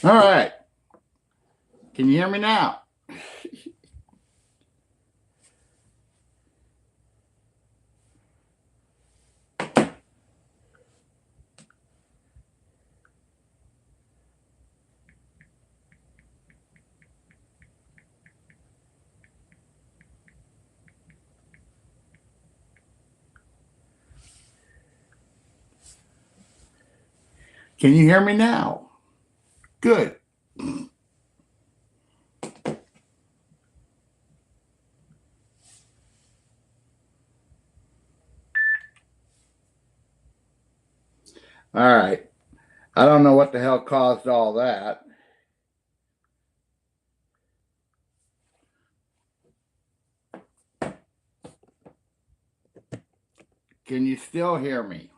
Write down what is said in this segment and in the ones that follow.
All right. Can you hear me now? Can you hear me now? Good. All right. I don't know what the hell caused all that. Can you still hear me?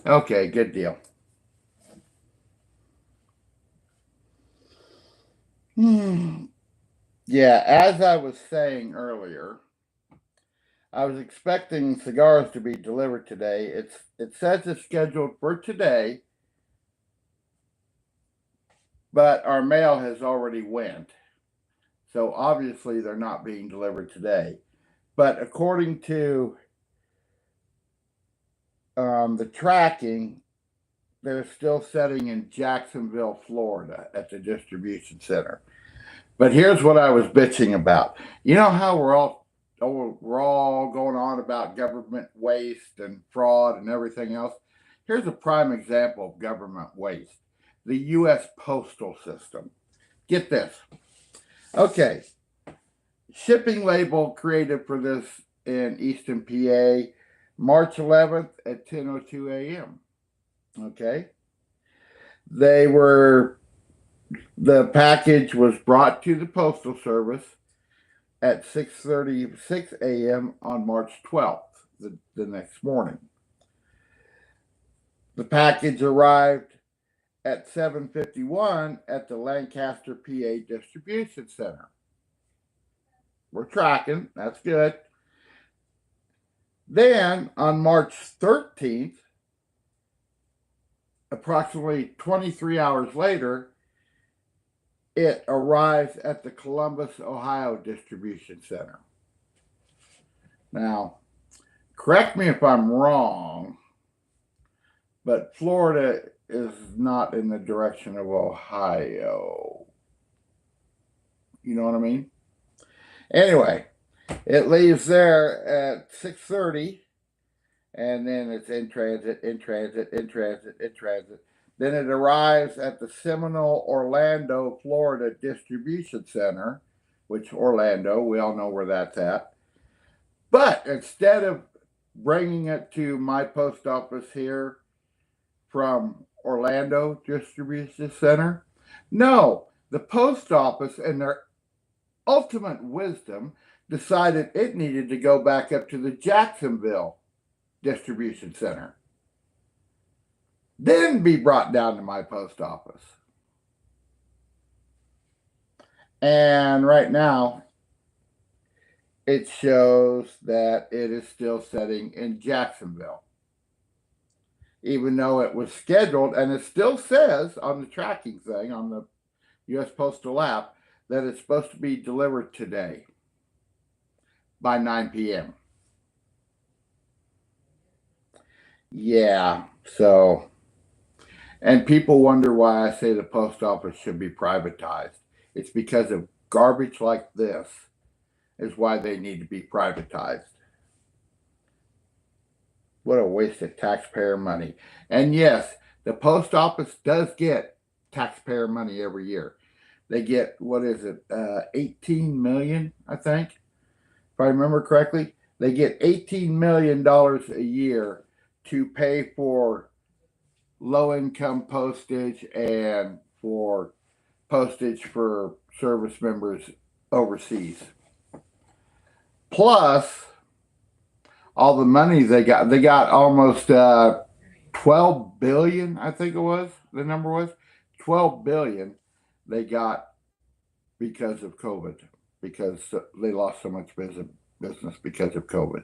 Okay, good deal. Yeah, as I was saying earlier, I was expecting cigars to be delivered today. It says it's scheduled for today, but our mail has already went. So obviously they're not being delivered today. But according to the tracking, they're still setting in Jacksonville, Florida at the distribution center. But here's what I was bitching about. You know how we're all going on about government waste and fraud and everything else? Here's a prime example of government waste. The US postal system. Get this. Okay. Shipping label created for this in Easton, PA, March 11th at 10:02 a.m. Okay. They were The package was brought to the Postal Service at 6:36 a.m. on March 12th, the next morning. The package arrived at 7:51 at the Lancaster, PA distribution center. We're tracking, that's good. Then on March 13th, approximately 23 hours later, it arrives at the Columbus, Ohio distribution center. Now, correct me if I'm wrong, but Florida is not in the direction of Ohio. You know what I mean? Anyway, it leaves there at 6:30, and then it's in transit, in transit, in transit, in transit. Then it arrives at the Seminole, Orlando, Florida distribution center, which Orlando, we all know where that's at. But instead of bringing it to my post office here from Orlando Distribution Center, no, the post office, in their ultimate wisdom, decided it needed to go back up to the Jacksonville Distribution Center, then be brought down to my post office. And right now, it shows that it is still setting in Jacksonville, even though it was scheduled, and it still says on the tracking thing on the US Postal app that it's supposed to be delivered today by 9 p.m. Yeah, so, and people wonder why I say the post office should be privatized. It's because of garbage like this is why they need to be privatized. What a waste of taxpayer money. And yes, the post office does get taxpayer money every year. They get, what is it, 18 million, I think, if I remember correctly. They get $18 million a year to pay for low income postage and for postage for service members overseas. Plus, all the money they got almost 12 billion, I think it was, the number was 12 billion they got because of COVID, because they lost so much business because of COVID.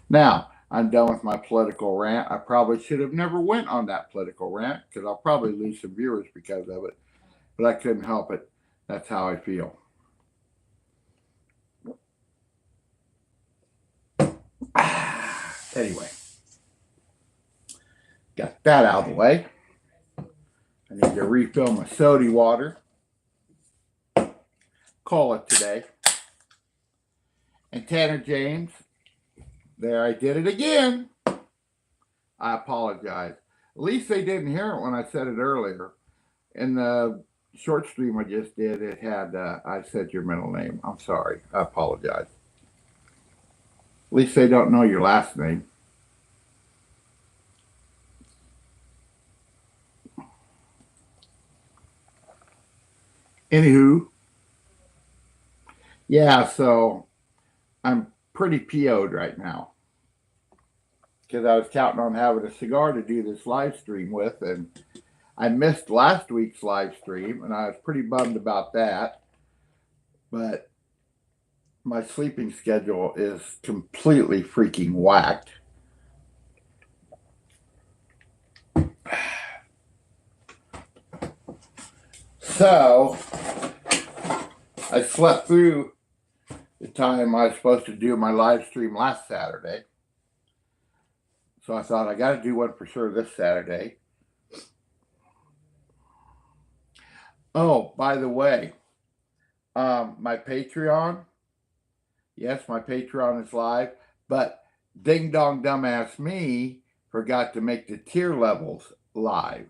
Now, I'm done with my political rant. I probably should have never went on that political rant because I'll probably lose some viewers because of it. But I couldn't help it. That's how I feel. Anyway, got that out of the way. I need to refill my soda water. Call it today. And Tanner James, there I did it again. I apologize. At least they didn't hear it when I said it earlier. In the short stream I just did, it had, I said your middle name. I'm sorry. I apologize. At least they don't know your last name. Anywho, yeah, so I'm pretty PO'd right now because I was counting on having a cigar to do this live stream with, and I missed last week's live stream, and I was pretty bummed about that. But my sleeping schedule is completely freaking whacked. So I slept through the time I was supposed to do my live stream last Saturday. So I thought I got to do one for sure this Saturday. Oh, by the way, my Patreon. Yes, my Patreon is live, but Ding Dong Dumbass Me forgot to make the tier levels live.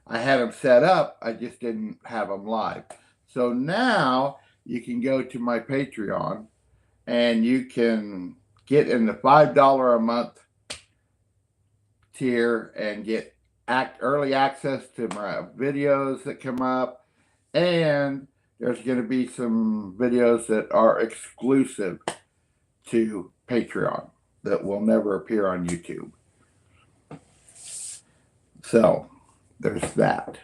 I had them set up, I just didn't have them live. So now you can go to my Patreon and you can get in the $5 a month tier and get early access to my videos that come up. And there's going to be some videos that are exclusive to Patreon that will never appear on YouTube. So there's that.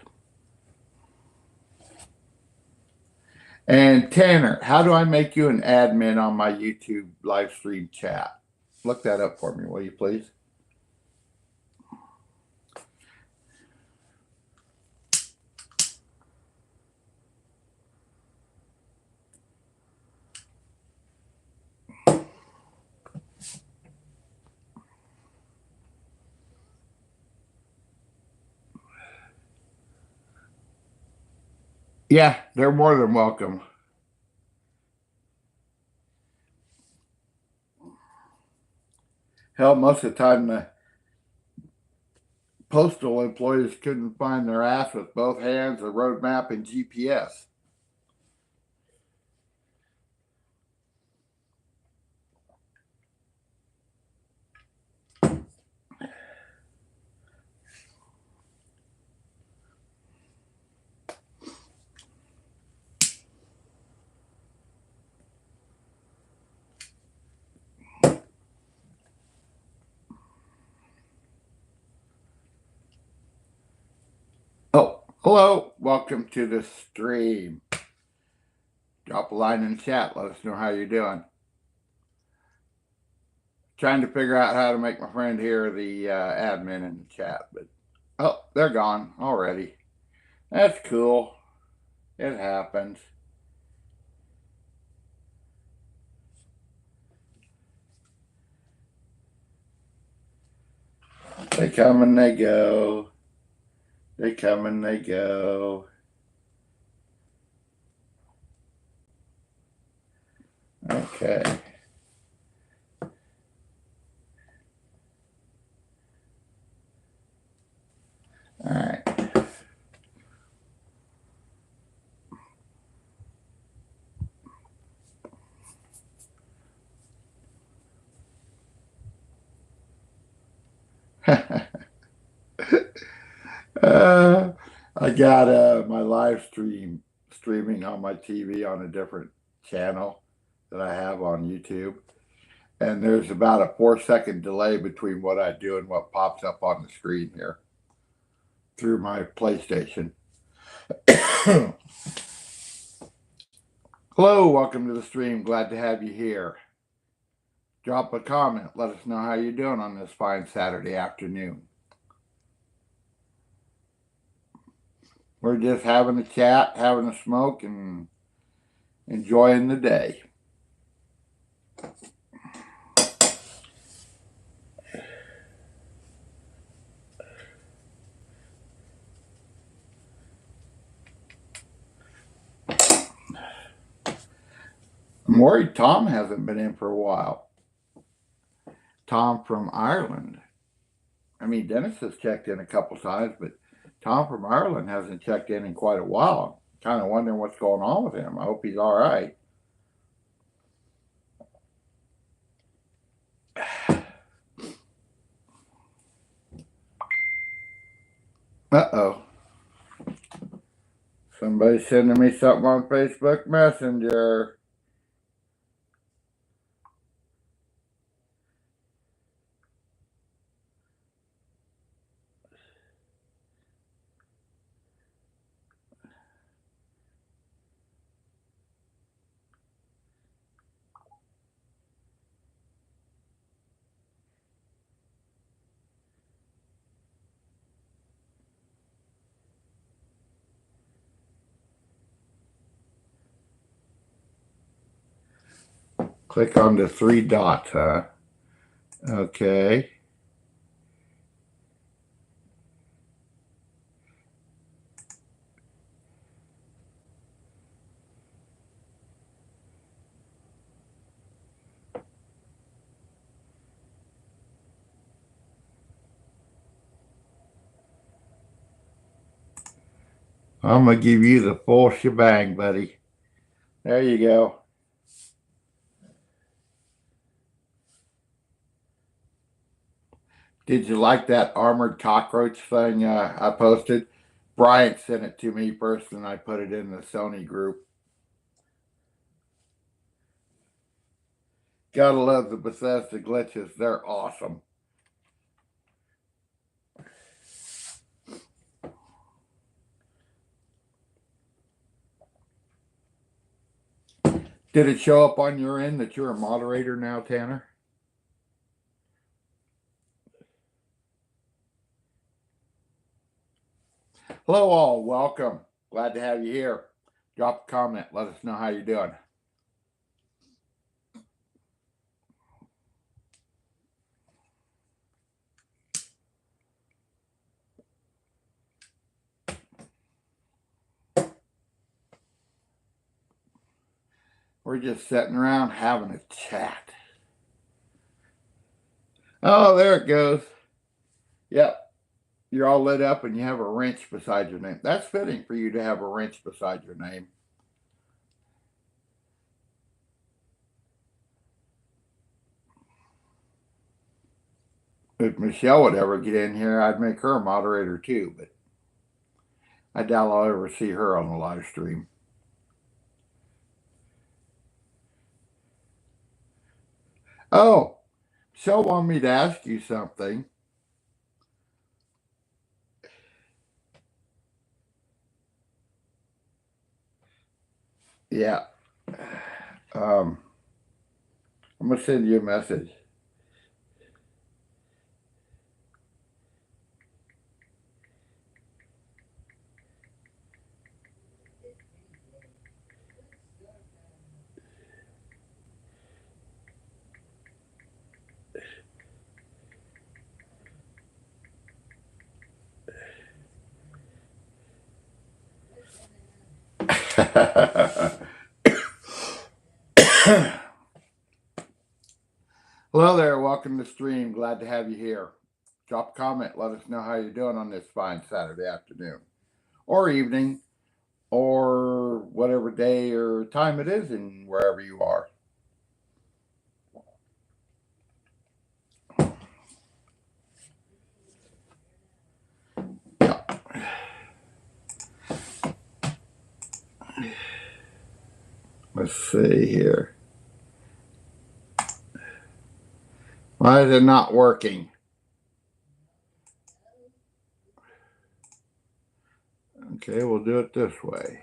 And Tanner, how do I make you an admin on my YouTube live stream chat? Look that up for me, will you please? Yeah, they're more than welcome. Hell, most of the time the postal employees couldn't find their ass with both hands, a road map, and GPS. Oh, hello. Welcome to the stream. Drop a line in the chat. Let us know how you're doing. Trying to figure out how to make my friend here the admin in the chat, but oh, they're gone already. That's cool. It happens. They come and they go. They come and they go. Okay. All right. I got my live streaming on my TV on a different channel that I have on YouTube. And there's about a 4-second delay between what I do and what pops up on the screen here through my PlayStation. Hello, Hello, welcome to the stream. Glad to have you here. Drop a comment. Let us know how you're doing on this fine Saturday afternoon. We're just having a chat, having a smoke, and enjoying the day. I'm worried Tom hasn't been in for a while. Tom from Ireland. I mean, Dennis has checked in a couple times, but Tom from Ireland hasn't checked in quite a while. Kind of wondering what's going on with him. I hope he's all right. Uh-oh. Somebody's sending me something on Facebook Messenger. Click on the three dots, huh? Okay. I'm going to give you the full shebang, buddy. There you go. Did you like that armored cockroach thing I posted? Bryant sent it to me first, and I put it in the Sony group. Gotta love the Bethesda glitches. They're awesome. Did it show up on your end that you're a moderator now, Tanner? Hello all, welcome. Glad to have you here. Drop a comment, let us know how you're doing. We're just sitting around having a chat. Oh, there it goes. Yep. You're all lit up and you have a wrench beside your name. That's fitting for you to have a wrench beside your name. If Michelle would ever get in here, I'd make her a moderator too, but I doubt I'll ever see her on the live stream. Oh, Michelle wanted me to ask you something. Yeah. I'm going to send you a message. Hello there, welcome to the stream. Glad to have you here. Drop a comment, let us know how you're doing on this fine Saturday afternoon or evening or whatever day or time it is and wherever you are. Let's see here. Why is it not working? Okay, we'll do it this way.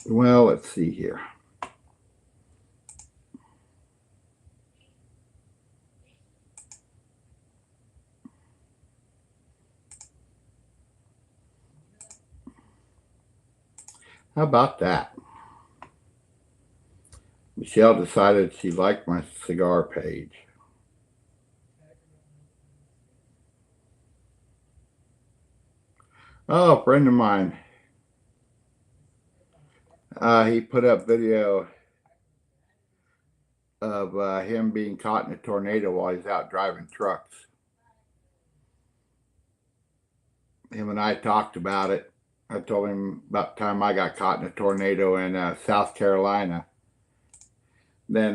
Well, let's see here. How about that? Michelle decided she liked my cigar page. Oh, a friend of mine. He put up video of him being caught in a tornado while he's out driving trucks. Him and I talked about it. I told him about the time I got caught in a tornado in South Carolina. Then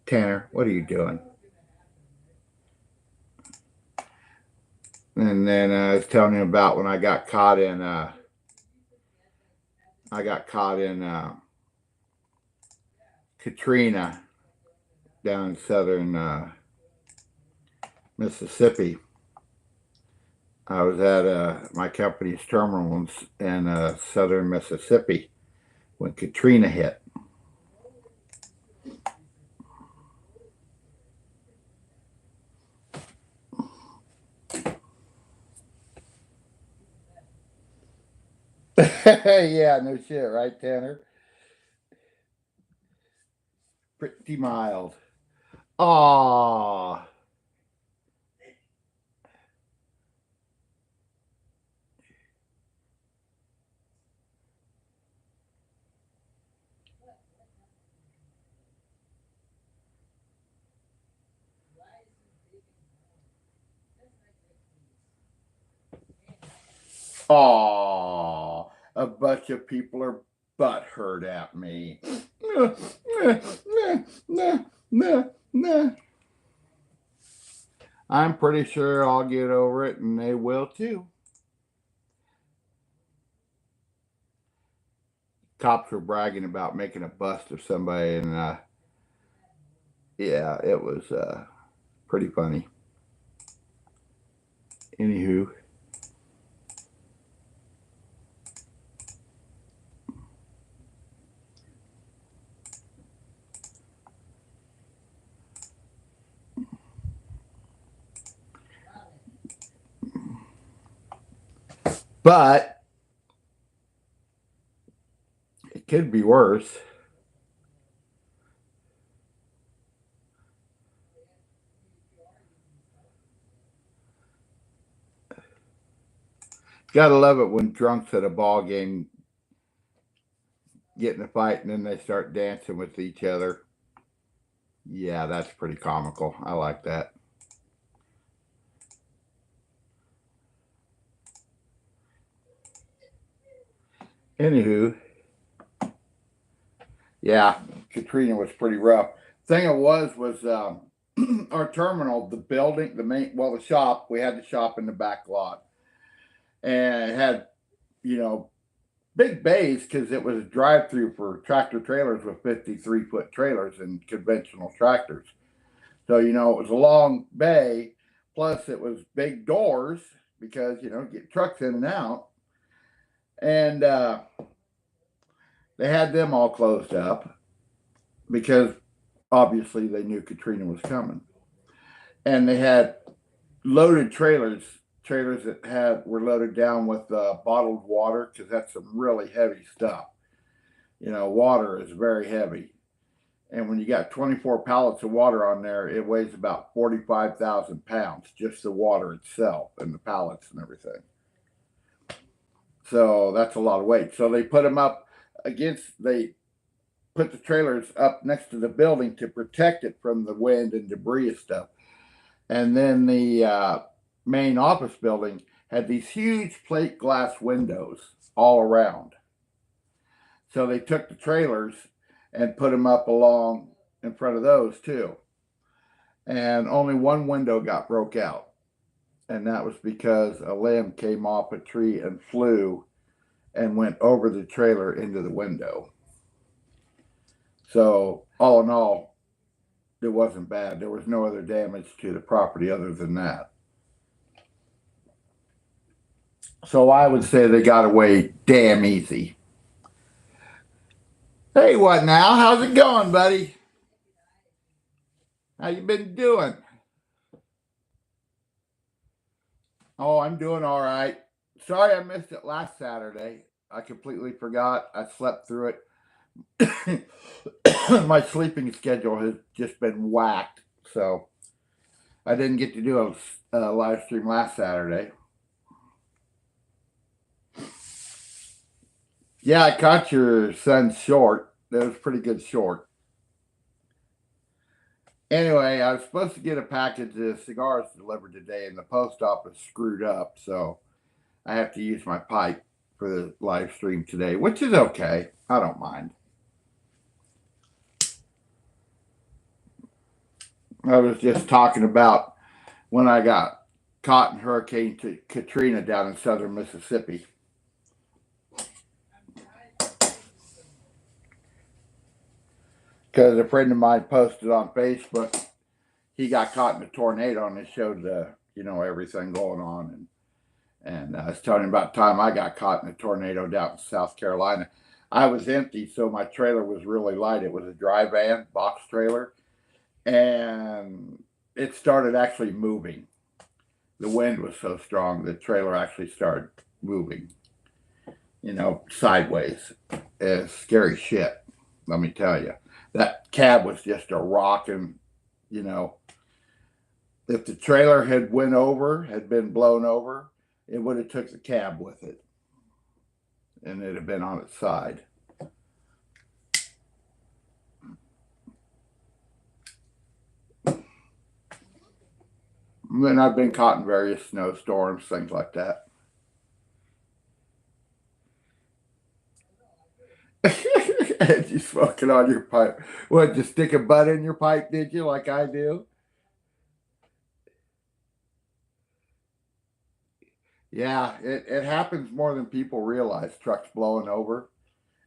Tanner, what are you doing? And then I was telling him about when I got caught in Katrina down in southern Mississippi. I was at my company's terminals in southern Mississippi when Katrina hit. Yeah, no shit, right, Tanner? Pretty mild. Aww. Aww. A bunch of people are butthurt at me. I'm pretty sure I'll get over it and they will too. Cops were bragging about making a bust of somebody, and yeah, it was pretty funny. Anywho. But it could be worse. Gotta love it when drunks at a ball game get in a fight and then they start dancing with each other. Yeah, that's pretty comical. I like that. Anywho, yeah, Katrina was pretty rough. Thing it was our terminal, the building, the shop. We had the shop in the back lot, and it had, you know, big bays because it was a drive-through for tractor trailers with 53-foot trailers and conventional tractors. So it was a long bay. Plus, it was big doors because get trucks in and out, and they had them all closed up because obviously they knew Katrina was coming, and they had loaded trailers that were loaded down with bottled water because that's some really heavy stuff. Water is very heavy, And when you got 24 pallets of water on there, it weighs about 45,000 pounds, just the water itself and the pallets and everything. So that's a lot of weight. So they put them up they put the trailers up next to the building to protect it from the wind and debris and stuff. And then the main office building had these huge plate glass windows all around. So they took the trailers and put them up along in front of those too. And only one window got broke out. And that was because a limb came off a tree and flew and went over the trailer into the window. So all in all, it wasn't bad. There was no other damage to the property other than that. So I would say they got away damn easy. Hey, what now? How's it going, buddy? How you been doing? Oh, I'm doing all right. Sorry I missed it last Saturday. I completely forgot. I slept through it. My sleeping schedule has just been whacked, so I didn't get to do a live stream last Saturday. Yeah, I caught your son's short. That was a pretty good short. Anyway, I was supposed to get a package of cigars delivered today, and the post office screwed up, so I have to use my pipe for the live stream today, which is okay. I don't mind. I was just talking about when I got caught in Hurricane Katrina down in southern Mississippi. Because a friend of mine posted on Facebook, he got caught in a tornado, and it showed the everything going on, and I was telling him about the time I got caught in a tornado down in South Carolina. I was empty, so my trailer was really light. It was a dry van box trailer, and it started actually moving. The wind was so strong, the trailer actually started moving, sideways. It's scary shit, let me tell you. That cab was just a rocking, if the trailer had been blown over, it would have took the cab with it, and it'd have been on its side. And I've been caught in various snowstorms, things like that. You smoking on your pipe. What, just stick a butt in your pipe, did you, like I do? Yeah, it happens more than people realize, trucks blowing over.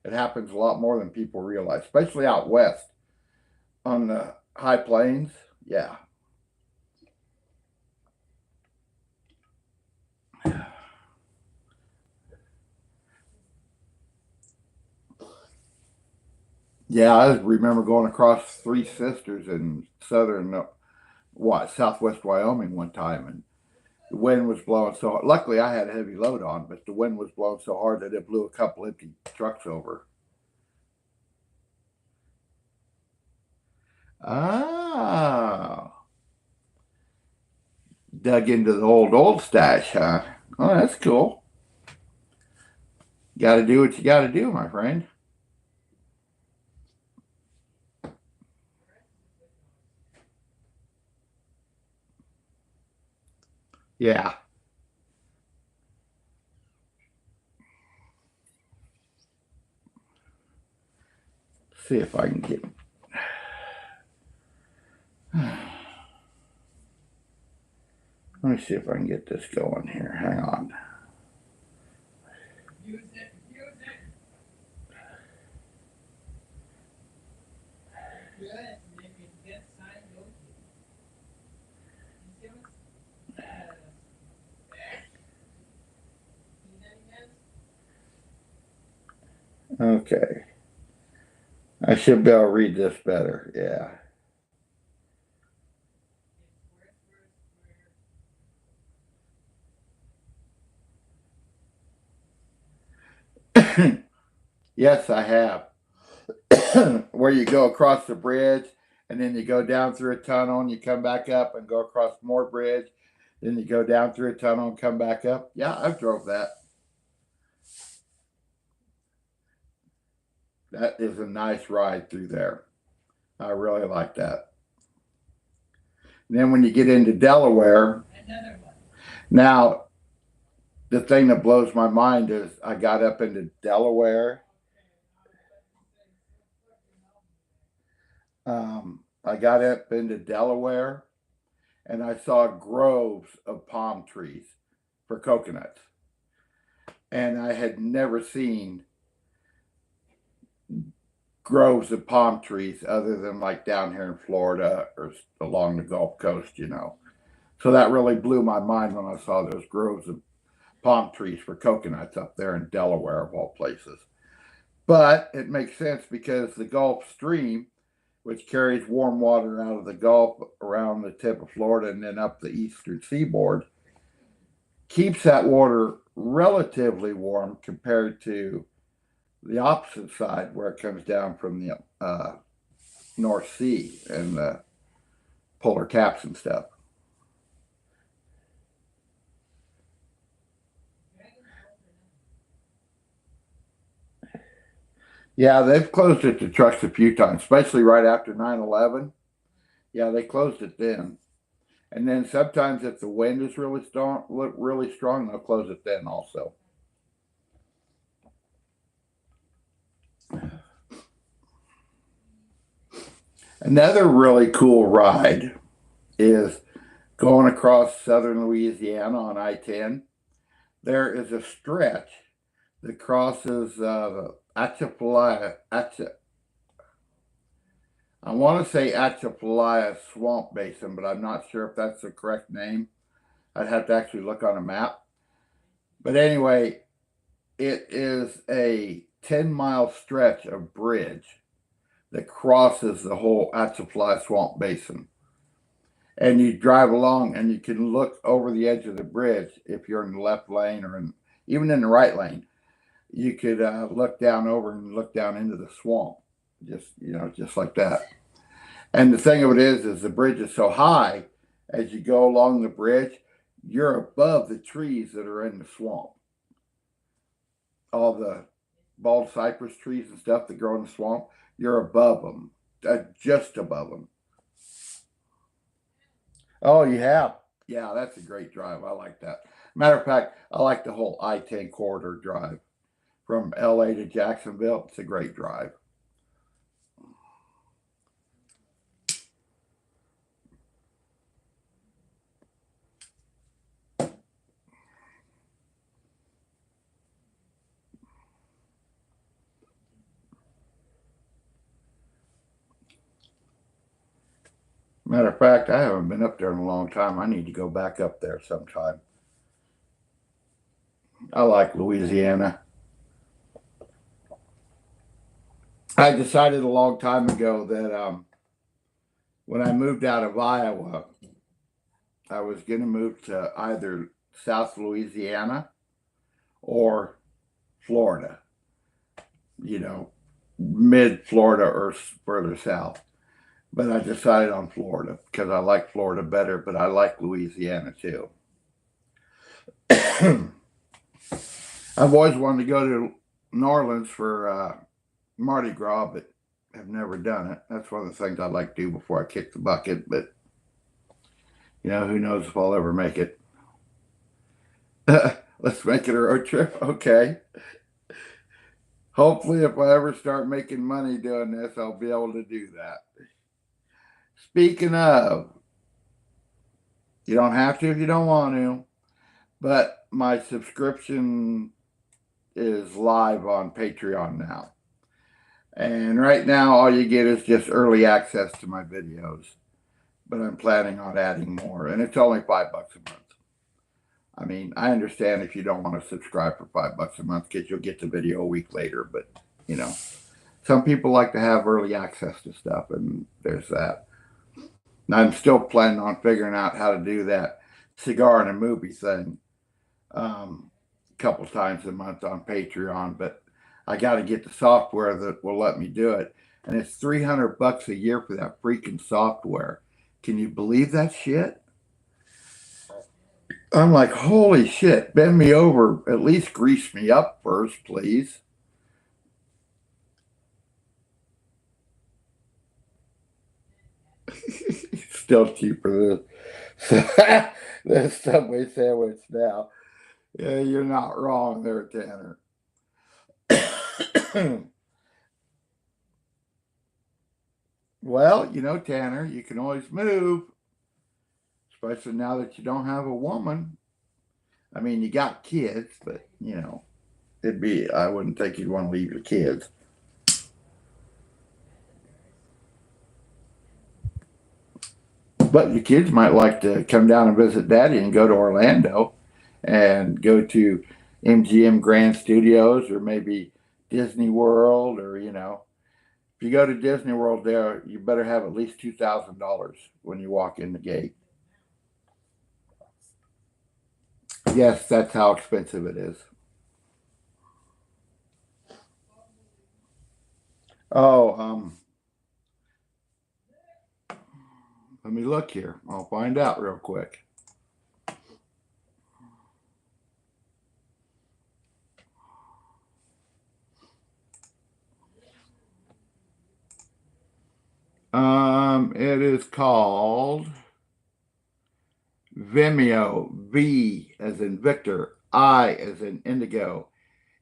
It happens a lot more than people realize, especially out west on the high plains. Yeah. Yeah, I remember going across Three Sisters in southwest Wyoming one time, and the wind was blowing so hard. Luckily, I had a heavy load on, but the wind was blowing so hard that it blew a couple empty trucks over. Ah, dug into the old stash, huh? Oh, that's cool. Got to do what you got to do, my friend. Yeah. See if I can get. Let me see if I can get this going here. Hang on. Okay. I should be able to read this better. Yeah. Yes, I have. where you go across the bridge and then you go down through a tunnel and you come back up and go across more bridge. Then you go down through a tunnel and come back up. Yeah, I've drove that. That is a nice ride through there. I really like that. And then when you get into Delaware, now the thing that blows my mind is I got up into Delaware. I got up into Delaware and I saw groves of palm trees for coconuts. And I had never seen groves of palm trees other than like down here in Florida or along the Gulf Coast, you know. So that really blew my mind when I saw those groves of palm trees for coconuts up there in Delaware, of all places. But it makes sense because the Gulf Stream, which carries warm water out of the Gulf around the tip of Florida and then up the eastern seaboard, keeps that water relatively warm compared to the opposite side where it comes down from the North Sea and the polar caps and stuff. Yeah, they've closed it to trucks a few times, especially right after 9/11. Yeah, they closed it then. And then sometimes if the wind is really strong, they'll close it then also. Another really cool ride is going across southern Louisiana on I-10. There is a stretch that crosses Atchafalaya. I want to say Atchafalaya Swamp Basin, but I'm not sure if that's the correct name. I'd have to actually look on a map. But anyway, it is a 10-mile stretch of bridge that crosses the whole Atchafalaya Swamp Basin. And you drive along and you can look over the edge of the bridge if you're in the left lane or even in the right lane. You could look down over and look down into the swamp, just like that. And the thing of it is the bridge is so high, as you go along the bridge, you're above the trees that are in the swamp. All the bald cypress trees and stuff that grow in the swamp, you're above them, just above them. Oh, you have? Yeah, that's a great drive. I like that. Matter of fact, I like the whole I-10 corridor drive from LA to Jacksonville. It's a great drive. Matter of fact, I haven't been up there in a long time. I need to go back up there sometime. I like Louisiana. I decided a long time ago that when I moved out of Iowa, I was going to move to either South Louisiana or Florida, mid Florida or further south. But I decided on Florida because I like Florida better, but I like Louisiana too. I've always wanted to go to New Orleans for Mardi Gras, but have never done it. That's one of the things I'd like to do before I kick the bucket, but who knows if I'll ever make it. Let's make it a road trip. Okay. Hopefully, if I ever start making money doing this, I'll be able to do that. Speaking of, you don't have to if you don't want to, but my subscription is live on Patreon now. And right now, all you get is just early access to my videos. But I'm planning on adding more. And it's only $5 a month. I mean, I understand if you don't want to subscribe for $5 a month because you'll get the video a week later. But, some people like to have early access to stuff. And there's that. And I'm still planning on figuring out how to do that cigar and a movie thing a couple times a month on Patreon. But I got to get the software that will let me do it. And it's $300 a year for that freaking software. Can you believe that shit? I'm like, holy shit, bend me over, at least grease me up first, please. Still cheaper than the Subway sandwich now. Yeah, you're not wrong there, Tanner. Well, Tanner, you can always move, especially now that you don't have a woman. I mean, you got kids, but I wouldn't think you'd want to leave your kids. But your kids might like to come down and visit Daddy and go to Orlando and go to MGM Grand Studios or maybe Disney World or if you go to Disney World there, you better have at least $2,000 when you walk in the gate. Yes, that's how expensive it is. Oh, let me look here. I'll find out real quick. It is called Vimeo. V as in Victor, I as in Indigo,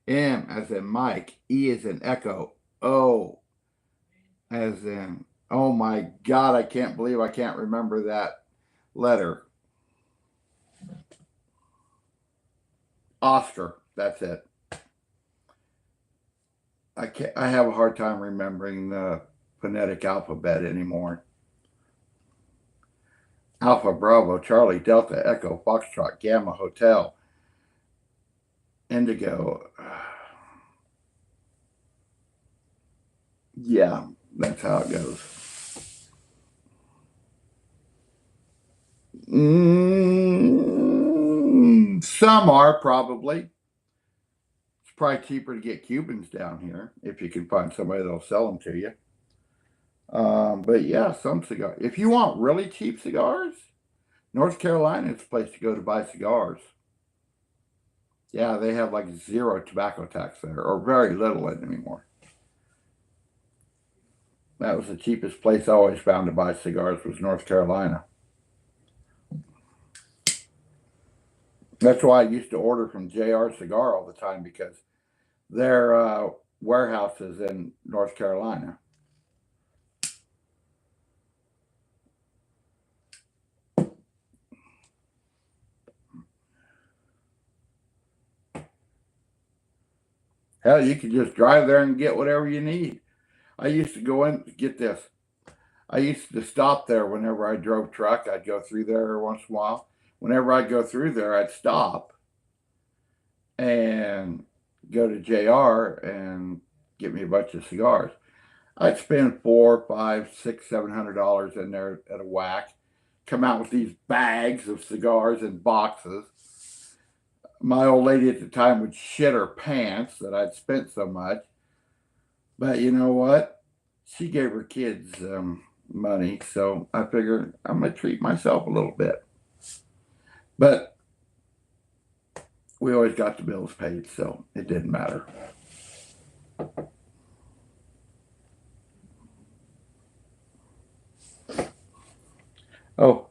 M as in Mike, E as in Echo, O as in, oh my God, I can't believe I can't remember that letter. Oscar, that's it. I have a hard time remembering the phonetic alphabet anymore. Alpha Bravo Charlie Delta Echo Foxtrot Gamma Hotel Indigo. Yeah, that's how it goes. Some are probably. It's probably cheaper to get Cubans down here if you can find somebody that'll sell them to you. But yeah, some cigars. If you want really cheap cigars, North Carolina is a place to go to buy cigars. Yeah, they have like zero tobacco tax there, or very little anymore. That was the cheapest place I always found to buy cigars was North Carolina. That's why I used to order from JR Cigar all the time because their warehouse is in North Carolina. Hell, you could just drive there and get whatever you need. I used to go in, get this. I used to stop there whenever I drove truck. I'd go through there every once in a while. Whenever I'd go through there, I'd stop and go to JR and get me a bunch of cigars. I'd spend $400, $500, $600, $700 in there at a whack. Come out with these bags of cigars in boxes. My old lady at the time would shit her pants that I'd spent so much. But you know what? She gave her kids money, so I figured I'm gonna treat myself a little bit. But we always got the bills paid, so it didn't matter. Oh,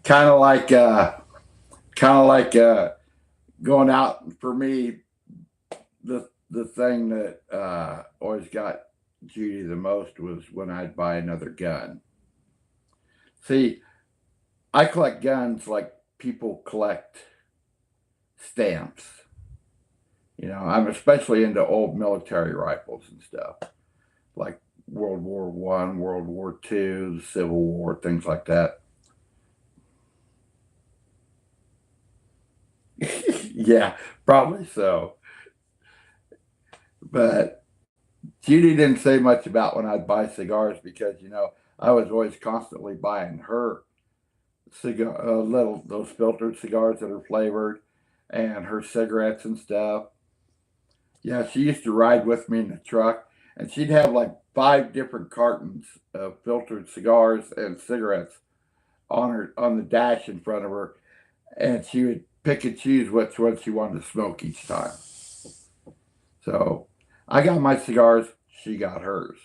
kind of like, going out for me. The thing that always got Judy the most was when I'd buy another gun. See, I collect guns like people collect stamps. I'm especially into old military rifles and stuff, like World War I, World War II, the Civil War, things like that. Yeah, probably so. But Judy didn't say much about when I'd buy cigars because I was always constantly buying her those filtered cigars that are flavored, and her cigarettes and stuff. Yeah, she used to ride with me in the truck, and she'd have like 5 different cartons of filtered cigars and cigarettes on the dash in front of her, and she would pick and choose which one she wanted to smoke each time. So I got my cigars, she got hers.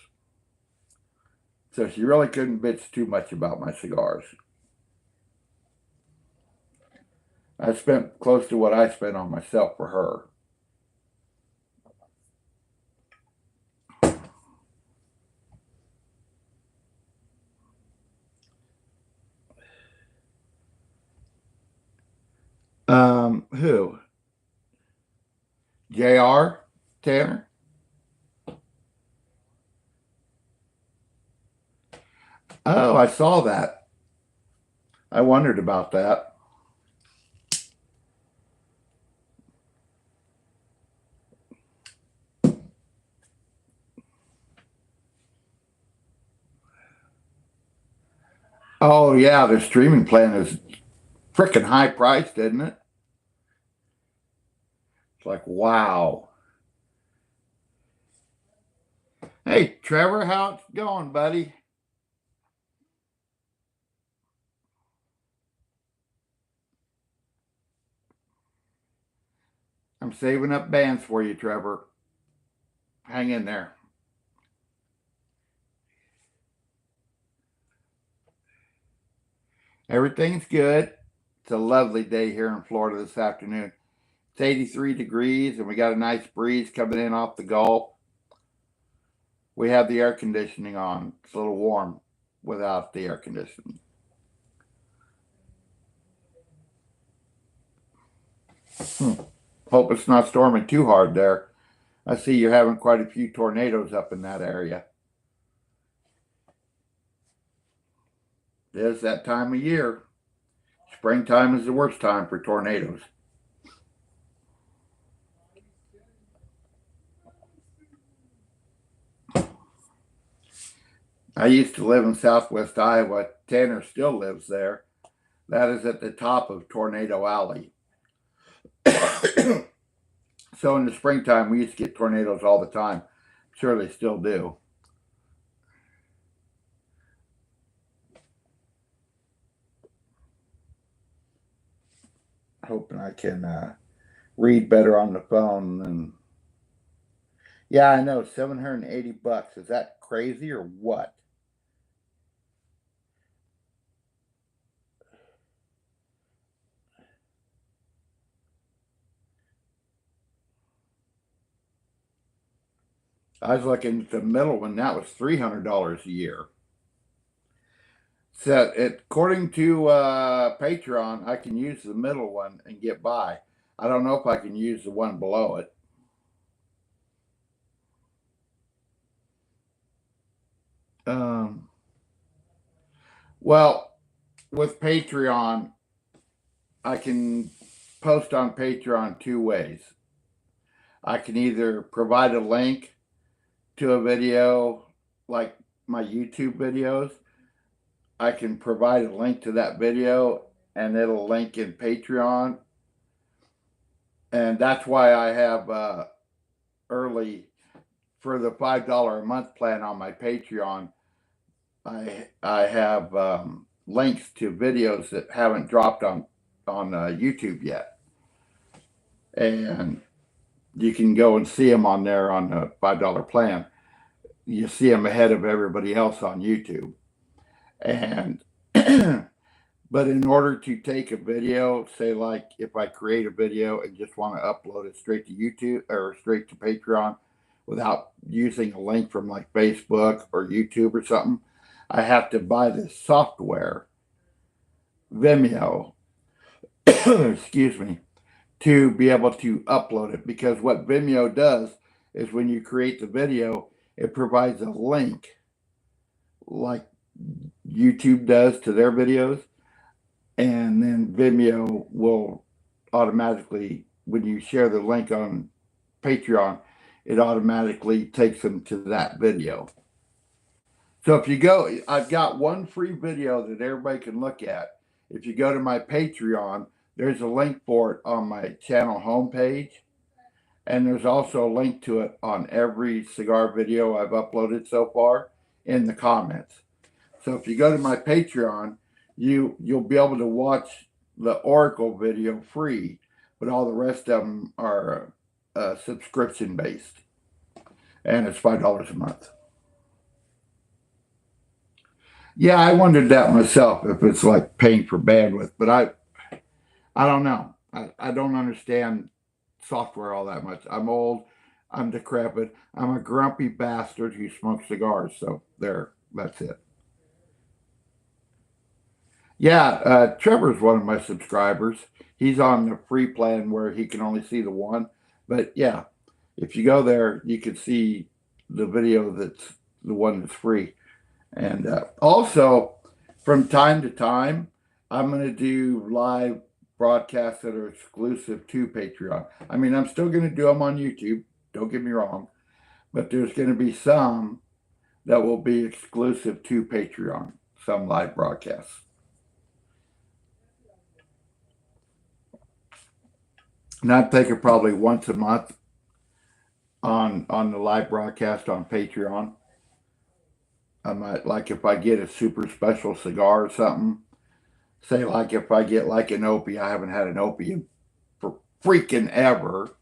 So she really couldn't bitch too much about my cigars. I spent close to what I spent on myself for her. Who? JR? Tanner? Oh, I saw that. I wondered about that. Oh, yeah, the streaming plan is freaking high priced, isn't it? It's like, wow. Hey, Trevor, how's it going, buddy? I'm saving up bands for you, Trevor. Hang in there. Everything's good. It's a lovely day here in Florida this afternoon. It's 83 degrees, and we got a nice breeze coming in off the Gulf. We have the air conditioning on. It's a little warm without the air conditioning. Hope it's not storming too hard there. I see you're having quite a few tornadoes up in that area. It is that time of year. Springtime is the worst time for tornadoes. I used to live in southwest Iowa. Tanner still lives there. That is at the top of Tornado Alley. So in the springtime, we used to get tornadoes all the time. Sure, they still do. Hoping I can read better on the phone than. Yeah, I know, $780. Is that crazy or what? I was looking at the middle one. That was $300 a year. So, according to Patreon, I can use the middle one and get by. I don't know if I can use the one below it. Um, well, with Patreon, I can post on Patreon 2 ways. I can either provide a link to a video like my YouTube videos. I can provide a link to that video and it'll link in Patreon. And that's why I have early for the $5 a month plan on my Patreon. I have links to videos that haven't dropped on YouTube yet, and you can go and see them on there on the $5 plan. You see them ahead of everybody else on YouTube, and but in order to take a video, say like if I create a video and just want to upload it straight to YouTube or straight to Patreon without using a link from like Facebook or YouTube or something, I have to buy this software, Vimeo, excuse me, to be able to upload it. Because what Vimeo does is when you create the video, it provides a link like YouTube does to their videos. And then Vimeo will automatically, when you share the link on Patreon, it automatically takes them to that video. So if you go, I've got one free video that everybody can look at. if you go to my Patreon, there's a link for it on my channel homepage. And there's also a link to it on every cigar video I've uploaded so far in the comments. So if you go to my Patreon, you'll be able to watch the Oracle video free, but all the rest of them are subscription based, and it's $5 a month. Yeah, I wondered that myself, if it's like paying for bandwidth, but I don't know. I don't understand software all that much. I'm old. I'm decrepit. I'm a grumpy bastard who smokes cigars. So that's it. Yeah, Trevor's one of my subscribers. He's on the free plan where he can only see the one. But yeah, if you go there, you can see the video that's the one that's free. And also, from time to time, I'm going to do live broadcasts that are exclusive to Patreon. I mean, I'm still going to do them on YouTube. Don't get me wrong. But there's going to be some that will be exclusive to Patreon, some live broadcasts. And I'm thinking probably once a month on the live broadcast on Patreon. I might, like, if I get a super special cigar or something, say like if I get like an Opie, I haven't had an Opie for freaking ever.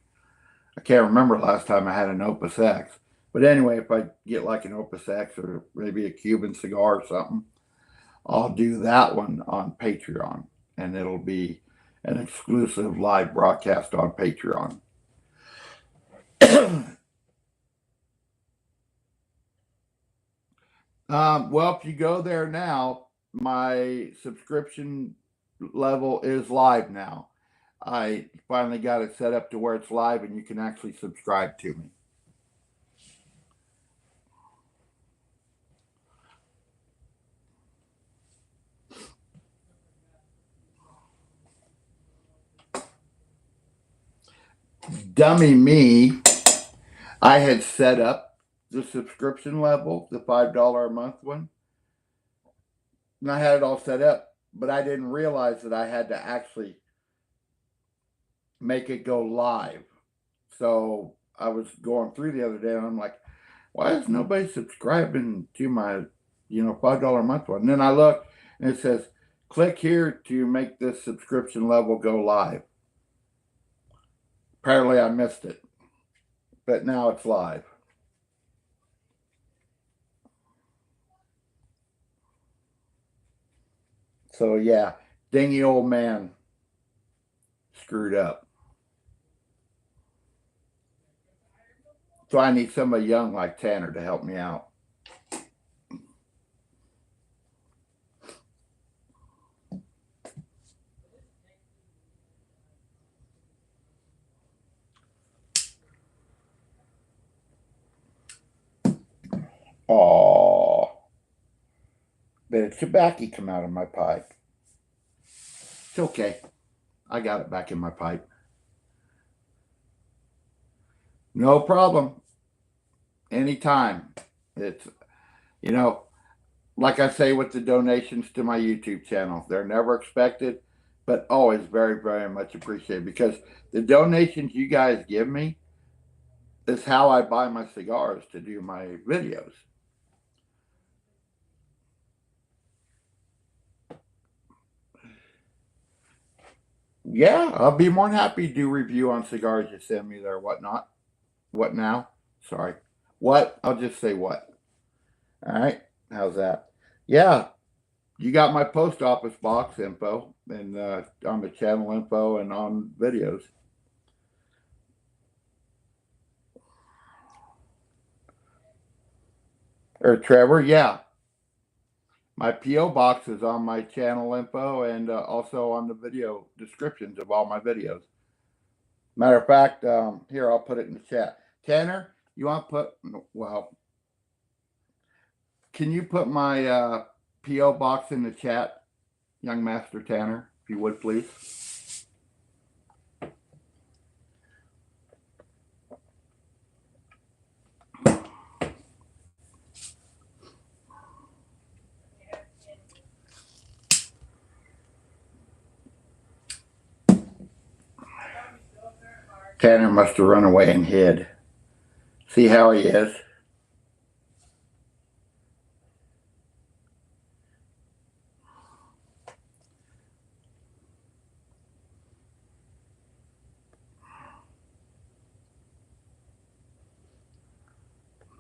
I can't remember last time I had an Opus X. But anyway, if I get like an Opus X or maybe a Cuban cigar or something, I'll do that one on Patreon. And it'll be an exclusive live broadcast on Patreon. Well, if you go there now, my subscription level is live now. I finally got it set up to where it's live and you can actually subscribe to me. Dummy me, I had set up the subscription level, the $5 a month one. And I had it all set up, but I didn't realize that I had to actually make it go live. So I was going through the other day and I'm like, why is nobody subscribing to my, $5 a month one? And then I look and it says, click here to make this subscription level go live. Apparently I missed it, but now it's live. So yeah, dingy old man screwed up. So I need somebody young like Tanner to help me out. Aww. Bit of tobacco come out of my pipe. It's okay. I got it back in my pipe. No problem. Anytime. It's, like I say with the donations to my YouTube channel, they're never expected, but always very, very much appreciated, because the donations you guys give me is how I buy my cigars to do my videos. Yeah, I'll be more than happy to do review on cigars you send me there, whatnot. What now? Sorry. What? I'll just say what. All right. How's that? Yeah. You got my post office box info and on the channel info and on videos. Or Trevor, yeah. My P.O. box is on my channel info and also on the video descriptions of all my videos. Matter of fact, here, I'll put it in the chat. Tanner, you want to put, well, can you put my P.O. box in the chat, young Master Tanner, if you would, please? Tanner must have run away and hid. See how he is?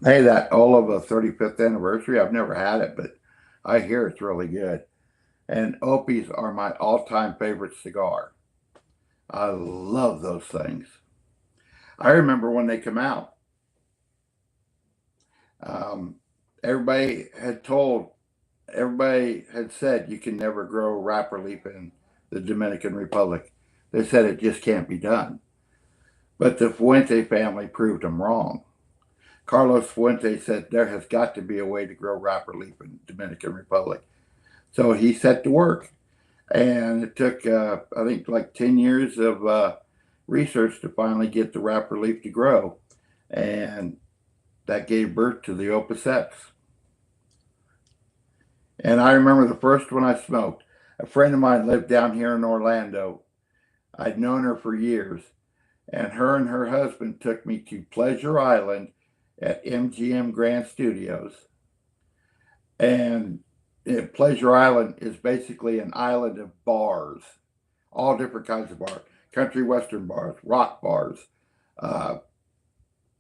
Hey, that Oliva 35th anniversary, I've never had it, but I hear it's really good. And Opies are my all-time favorite cigar. I love those things. I remember when they come out. Um, everybody had said you can never grow wrapper leaf in the Dominican Republic. They said it just can't be done. But the Fuente family proved them wrong. Carlos Fuente said there has got to be a way to grow wrapper leaf in the Dominican Republic. So he set to work. And it took, I think, like 10 years of research to finally get the wrapper leaf to grow. And that gave birth to the Opus X. And I remember the first one I smoked. A friend of mine lived down here in Orlando. I'd known her for years. And her husband took me to Pleasure Island at MGM Grand Studios. And Pleasure Island is basically an island of bars, all different kinds of bars, country western bars, rock bars,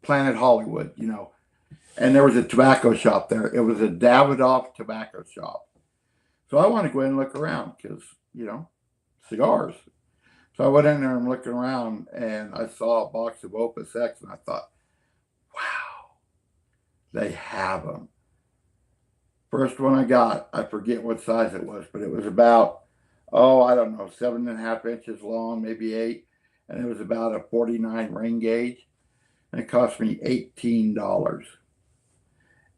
Planet Hollywood, you know. And there was a tobacco shop there. It was a Davidoff tobacco shop. So I want to go in and look around because, you know, cigars. So I went in there and looking around and I saw a box of Opus X and I thought, wow, they have them. First one I got, I forget what size it was, but it was about, I don't know, 7.5 inches long, maybe 8. And it was about a 49 ring gauge. And it cost me $18.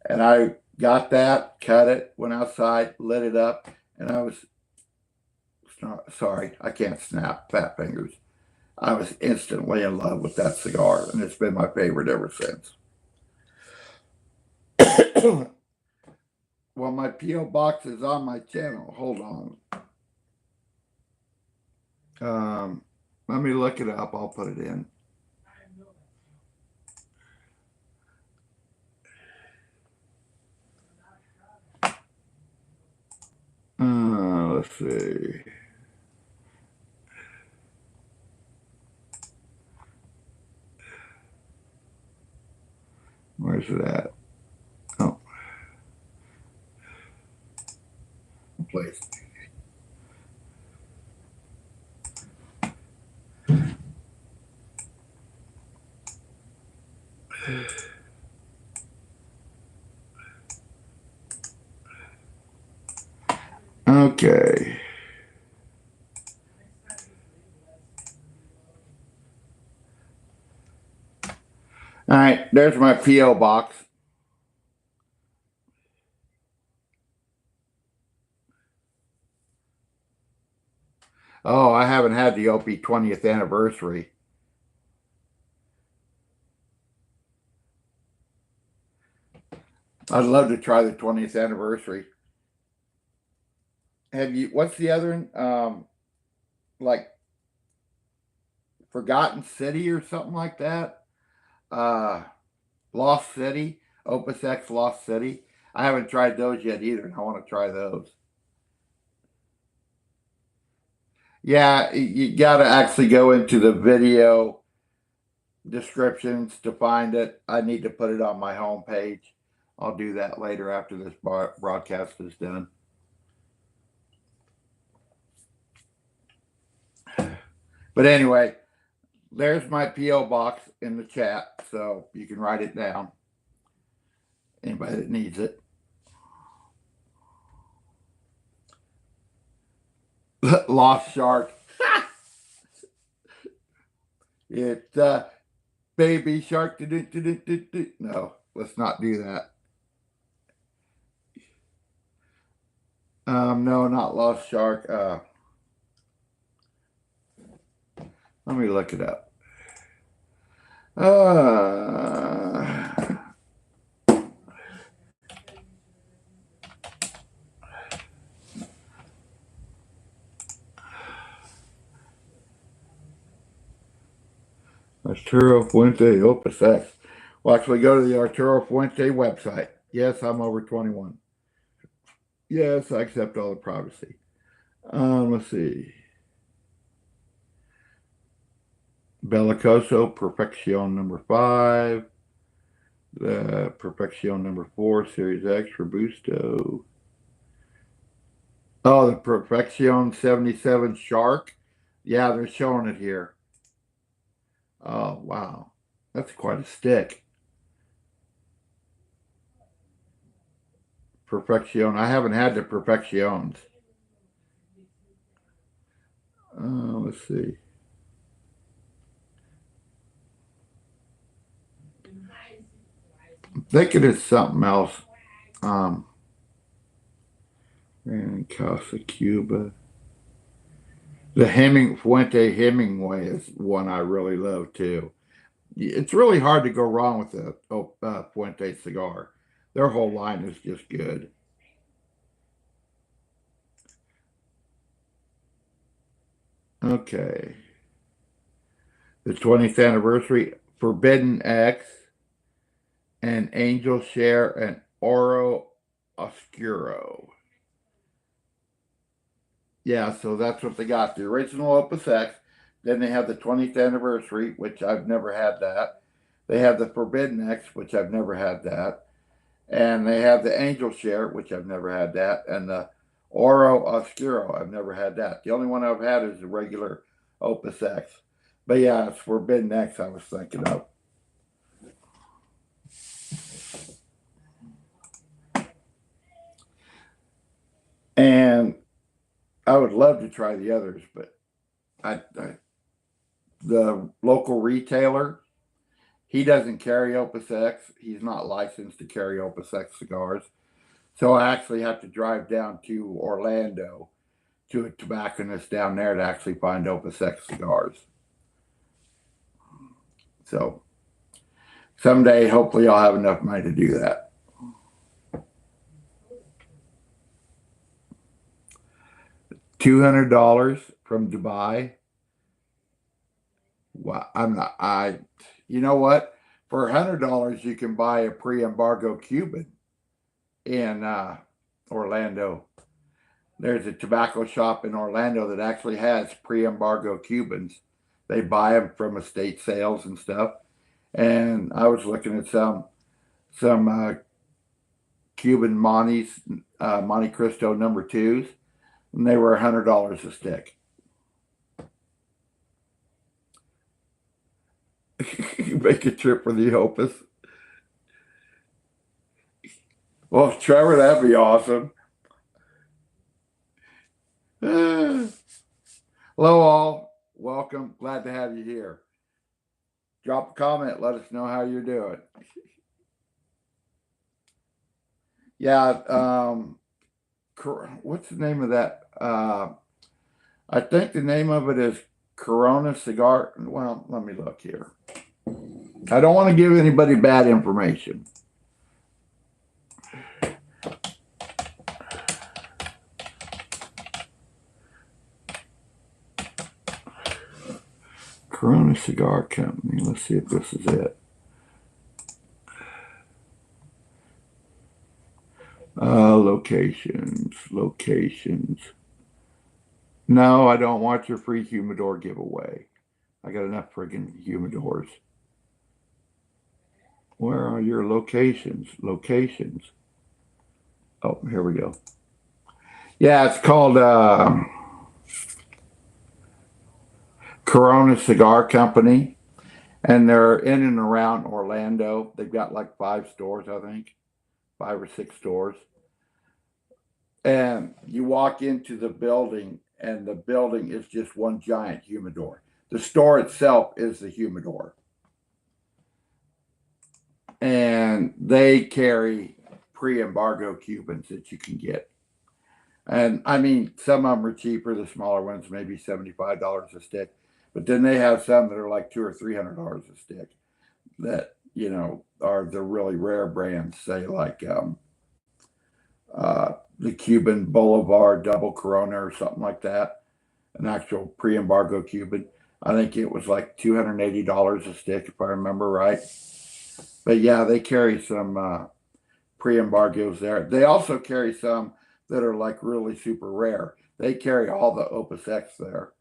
And I got that, cut it, went outside, lit it up, and I was, sorry, I can't snap fat fingers. I was instantly in love with that cigar, and it's been my favorite ever since. Well, my P.O. box is on my channel. Hold on. Let me look it up. I'll put it in. Let's see. Where's it at? Oh, place. Okay. All right, there's my P.O. box. Oh, I haven't had the OP 20th anniversary. I'd love to try the 20th anniversary. Have you, what's the other one? Like Forgotten City or something like that? Lost City, Opus X Lost City. I haven't tried those yet either, and I want to try those. Yeah, you got to actually go into the video descriptions to find it. I need to put it on my home page. I'll do that later after this broadcast is done. But anyway, there's my P.O. box in the chat, so you can write it down. Anybody that needs it. Lost Shark. It's Baby Shark. No, let's not do that. No, not Lost Shark. Let me look it up. Arturo Fuente Opus X. Well, actually, go to the Arturo Fuente website. Yes, I'm over 21. Yes, I accept all the privacy. Let's see. Bellicoso Perfection number 5. The Perfection number 4, Series X Robusto. Oh, the Perfection 77 Shark. Yeah, they're showing it here. Oh, wow. That's quite a stick. Perfection. I haven't had the Perfections. Let's see. I'm thinking it's something else. And Casa Cuba. The Fuente Hemingway is one I really love too. It's really hard to go wrong with the Fuente cigar. Their whole line is just good. Okay. The 20th anniversary, Forbidden X, and Angel Share, and Oro Oscuro. Yeah, so that's what they got. The original Opus X. Then they have the 20th anniversary, which I've never had that. They have the Forbidden X, which I've never had that. And they have the Angel Share, which I've never had that. And the Oro Oscuro, I've never had that. The only one I've had is the regular Opus X. But yeah, it's Forbidden X I was thinking of. And I would love to try the others, but the local retailer, he doesn't carry Opus X. He's not licensed to carry Opus X cigars. So I actually have to drive down to Orlando to a tobacconist down there to actually find Opus X cigars. So someday, hopefully, I'll have enough money to do that. $200 from Dubai. Wow, I'm not. You know what? For $100, you can buy a pre-embargo Cuban in Orlando. There's a tobacco shop in Orlando that actually has pre-embargo Cubans. They buy them from estate sales and stuff. And I was looking at some Cuban Monte Cristo number twos, and they were $100 a stick. Make a trip for the Opus. Well, Trevor, that'd be awesome. Hello, all. Welcome. Glad to have you here. Drop a comment. Let us know how you're doing. Yeah. What's the name of that? I think the name of it is Corona Cigar. Well, let me look here. I don't want to give anybody bad information. Corona Cigar Company. Let's see if this is it. Locations. No, I don't want your free humidor giveaway. I got enough friggin' humidors. Where are your locations? Oh, here we go. Yeah, it's called Corona Cigar Company, and they're in and around Orlando. They've got like 5 stores, I think, 5 or 6 stores. And you walk into the building, and the building is just one giant humidor. The store itself is the humidor. And they carry pre-embargo Cubans that you can get. And I mean, some of them are cheaper. The smaller ones, maybe $75 a stick. But then they have some that are like $200 or $300 a stick that, are the really rare brands, say like the Cuban Boulevard Double Corona or something like that, an actual pre-embargo Cuban. I think it was like $280 a stick, if I remember right. But yeah, they carry some pre-embargoes there. They also carry some that are like really super rare. They carry all the Opus X there.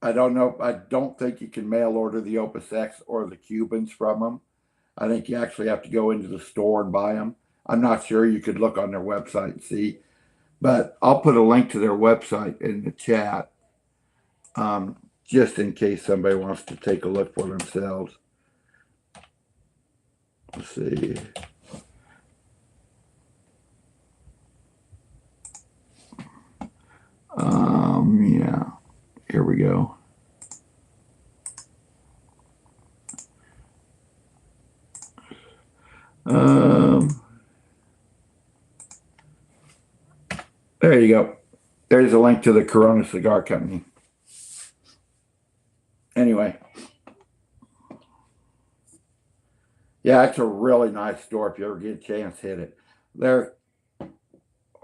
I don't know. I don't think you can mail order the Opus X or the Cubans from them. I think you actually have to go into the store and buy them. I'm not sure. You could look on their website and see. But I'll put a link to their website in the chat, just in case somebody wants to take a look for themselves. Let's see. Yeah. Here we go. There you go. There's a link to the Corona Cigar Company. Anyway. Yeah, it's a really nice store. If you ever get a chance, hit it. They're a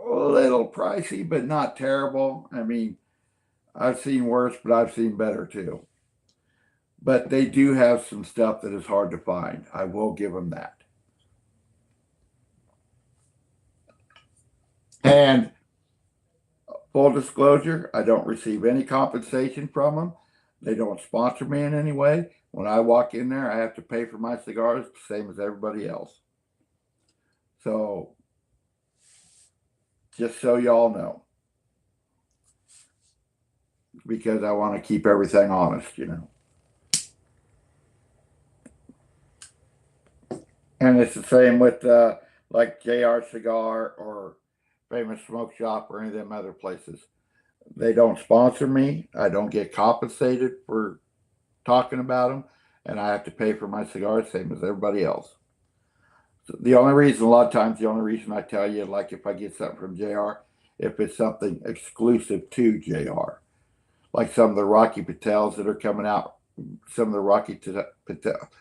little pricey, but not terrible. I mean, I've seen worse, but I've seen better too. But they do have some stuff that is hard to find. I will give them that. And full disclosure, I don't receive any compensation from them. They don't sponsor me in any way. When I walk in there, I have to pay for my cigars, same as everybody else. So, just so y'all know. Because I want to keep everything honest, you know. And it's the same with like JR Cigar or Famous Smoke Shop or any of them other places. They don't sponsor me. I don't get compensated for talking about them, and I have to pay for my cigars, same as everybody else. So the only reason, a lot of times, the only reason I tell you, like if I get something from JR, if it's something exclusive to JR, like some of the Rocky Patels that are coming out, some of the Rocky Patel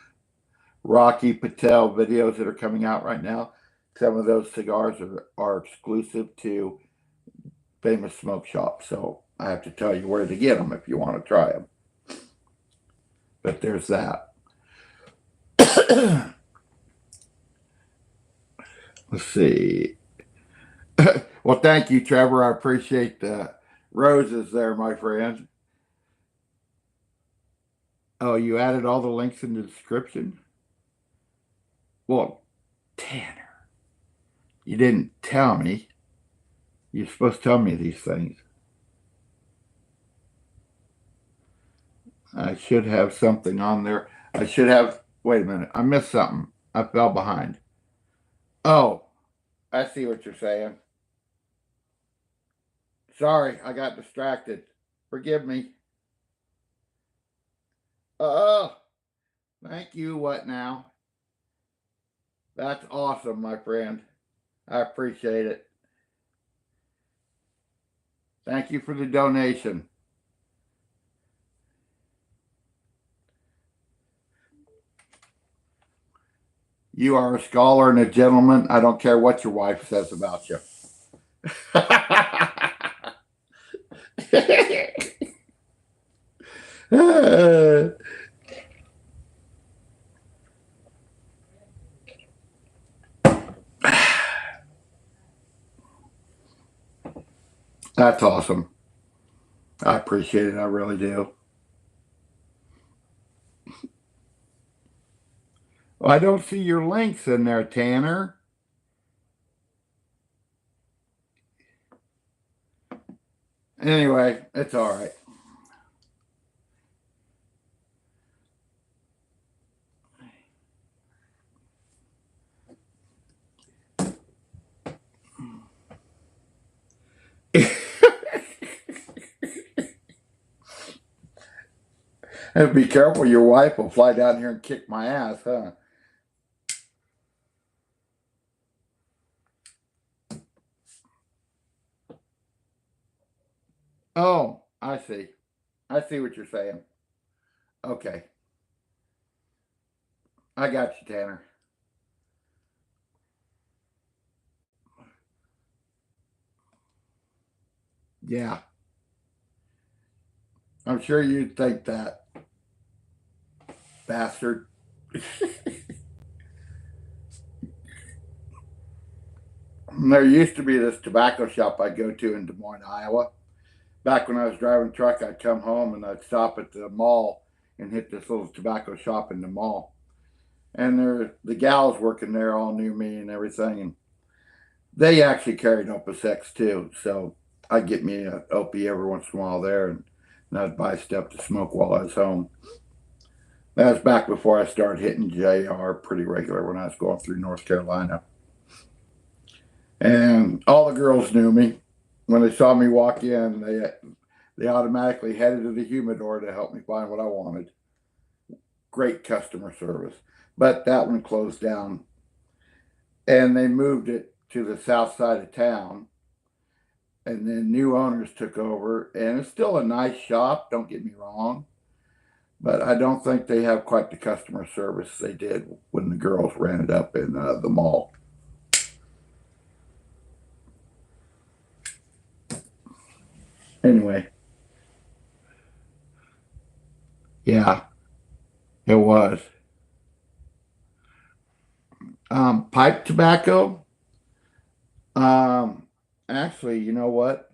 videos that are coming out right now. Some of those cigars are exclusive to Famous Smoke Shop, so I have to tell you where to get them if you want to try them. But there's that. Let's see. Well, thank you, Trevor. I appreciate the roses there, my friend. Oh, you added all the links in the description? Well, Tanner, you didn't tell me. You're supposed to tell me these things. I should have something on there. I should have. Wait a minute. I missed something. I fell behind. Oh, I see what you're saying. Sorry, I got distracted. Forgive me. Oh, thank you. What now? That's awesome, my friend. I appreciate it. Thank you for the donation. You are a scholar and a gentleman. I don't care what your wife says about you. That's awesome. I appreciate it. I really do. Well, I don't see your links in there, Tanner. Anyway, it's all right. And be careful, your wife will fly down here and kick my ass, huh? Oh, I see. I see what you're saying. Okay. I got you, Tanner. Yeah. I'm sure you'd think that, bastard. There used to be this tobacco shop I'd go to in Des Moines, Iowa. Back when I was driving truck, I'd come home and I'd stop at the mall and hit this little tobacco shop in the mall. And the gals working there all knew me and everything. And they actually carried Opus X too. So I'd get me a Opie every once in a while there, and I'd buy stuff to smoke while I was home. That was back before I started hitting JR pretty regular when I was going through North Carolina. And all the girls knew me. When they saw me walk in, they automatically headed to the humidor to help me find what I wanted. Great customer service. But that one closed down, and they moved it to the south side of town. And then new owners took over, and it's still a nice shop, don't get me wrong, but I don't think they have quite the customer service they did when the girls ran it up in the mall. Anyway, yeah, it was. Pipe tobacco. Um, Actually, you know what?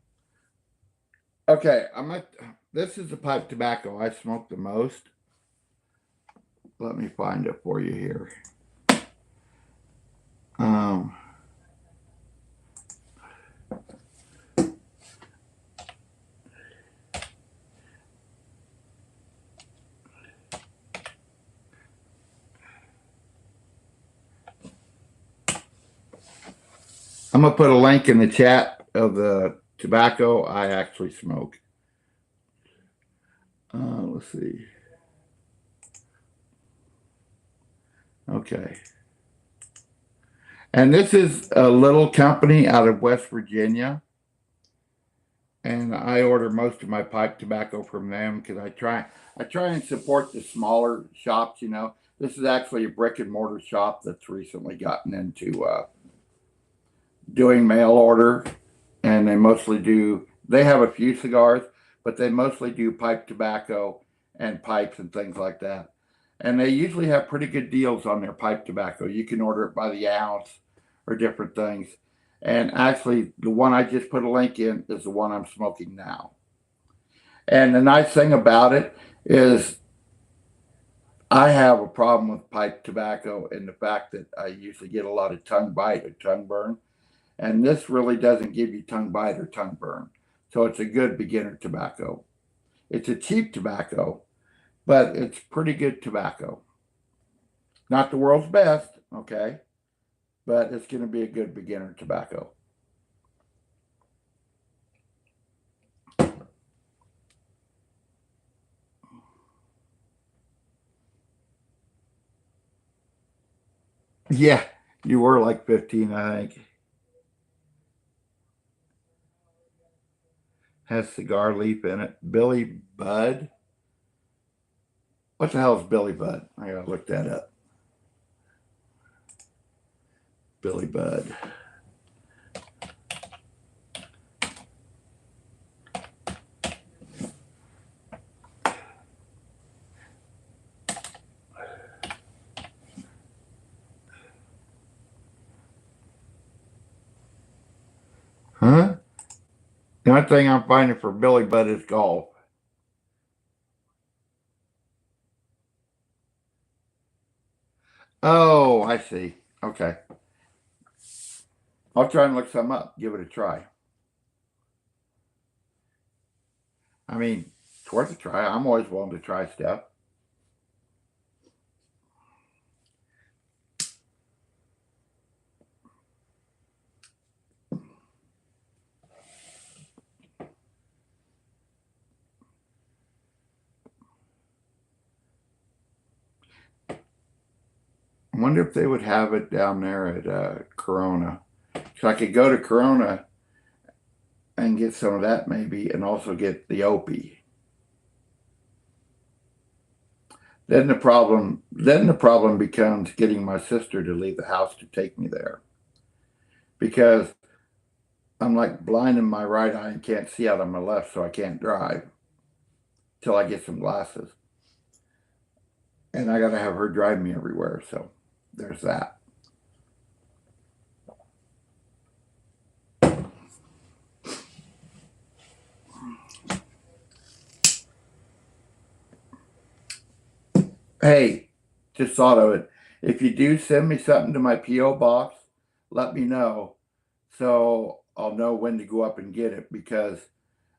Okay, I'm at. This is the pipe tobacco I smoke the most. Let me find it for you here. Um, I'm gonna put a link in the chat of the tobacco I actually smoke. Let's see. Okay. And this is a little company out of West Virginia. And I order most of my pipe tobacco from them because I try and support the smaller shops, you know. This is actually a brick and mortar shop that's recently gotten into doing mail order, and they have a few cigars, but they mostly do pipe tobacco and pipes and things like that. And they usually have pretty good deals on their pipe tobacco. You can order it by the ounce or different things. And actually, the one I just put a link in is the one I'm smoking now. And the nice thing about it is I have a problem with pipe tobacco and the fact that I usually get a lot of tongue bite or tongue burn. And this really doesn't give you tongue bite or tongue burn. So it's a good beginner tobacco. It's a cheap tobacco, but it's pretty good tobacco. Not the world's best, okay, but it's going to be a good beginner tobacco. Yeah, you were like 15, I think. Has cigar leaf in it. Billy Bud. What the hell is Billy Bud? I gotta look that up. Billy Bud. Huh? The only thing I'm finding for Billy Bud is golf. Oh, I see. Okay. I'll try and look some up. Give it a try. I mean, it's worth a try. I'm always willing to try stuff. I wonder if they would have it down there at Corona. So I could go to Corona and get some of that maybe, and also get the Opie. Then the problem becomes getting my sister to leave the house to take me there because I'm like blind in my right eye and can't see out on my left, so I can't drive. till I get some glasses. And I got to have her drive me everywhere. So there's that. Hey, just thought of it. If you do send me something to my P.O. box, let me know so I'll know when to go up and get it, because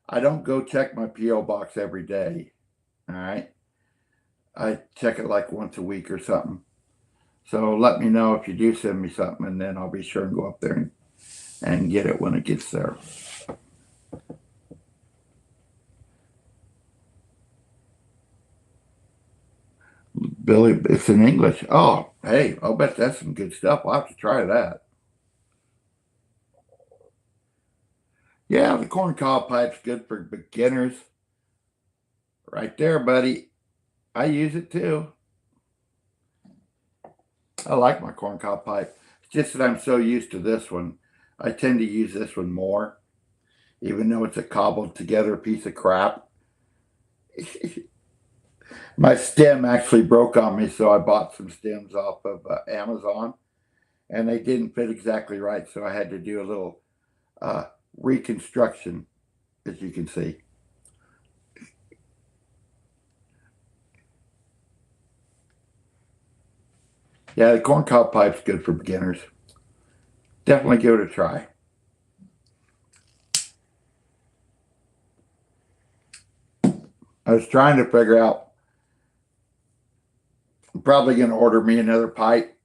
I don't go check my P.O. box every day. All right. I check it like once a week or something. So let me know if you do send me something, and then I'll be sure and go up there and get it when it gets there. Billy, it's in English. Oh, hey, I'll bet that's some good stuff. I'll have to try that. Yeah, the corncob pipe's good for beginners. Right there, buddy. I use it too. I like my corncob pipe. It's just that I'm so used to this one. I tend to use this one more, even though it's a cobbled together piece of crap. My stem actually broke on me, so I bought some stems off of Amazon, and they didn't fit exactly right, so I had to do a little reconstruction, as you can see. Yeah, the corncob pipe's good for beginners. Definitely give it a try. I was trying to figure out, I'm probably going to order me another pipe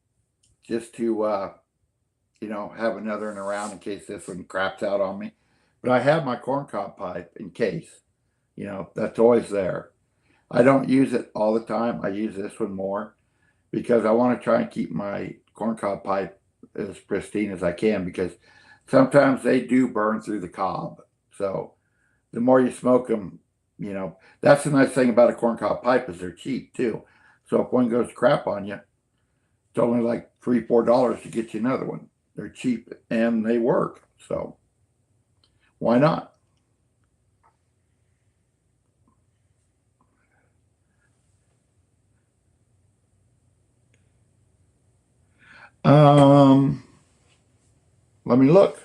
just to, have another one around in case this one craps out on me. But I have my corncob pipe in case, that's always there. I don't use it all the time. I use this one more because I want to try and keep my corncob pipe as pristine as I can, because sometimes they do burn through the cob. So the more you smoke them, that's the nice thing about a corncob pipe is they're cheap too. So if one goes crap on you, it's only like $3-4 to get you another one. They're cheap and they work. So why not? Um, Let me look.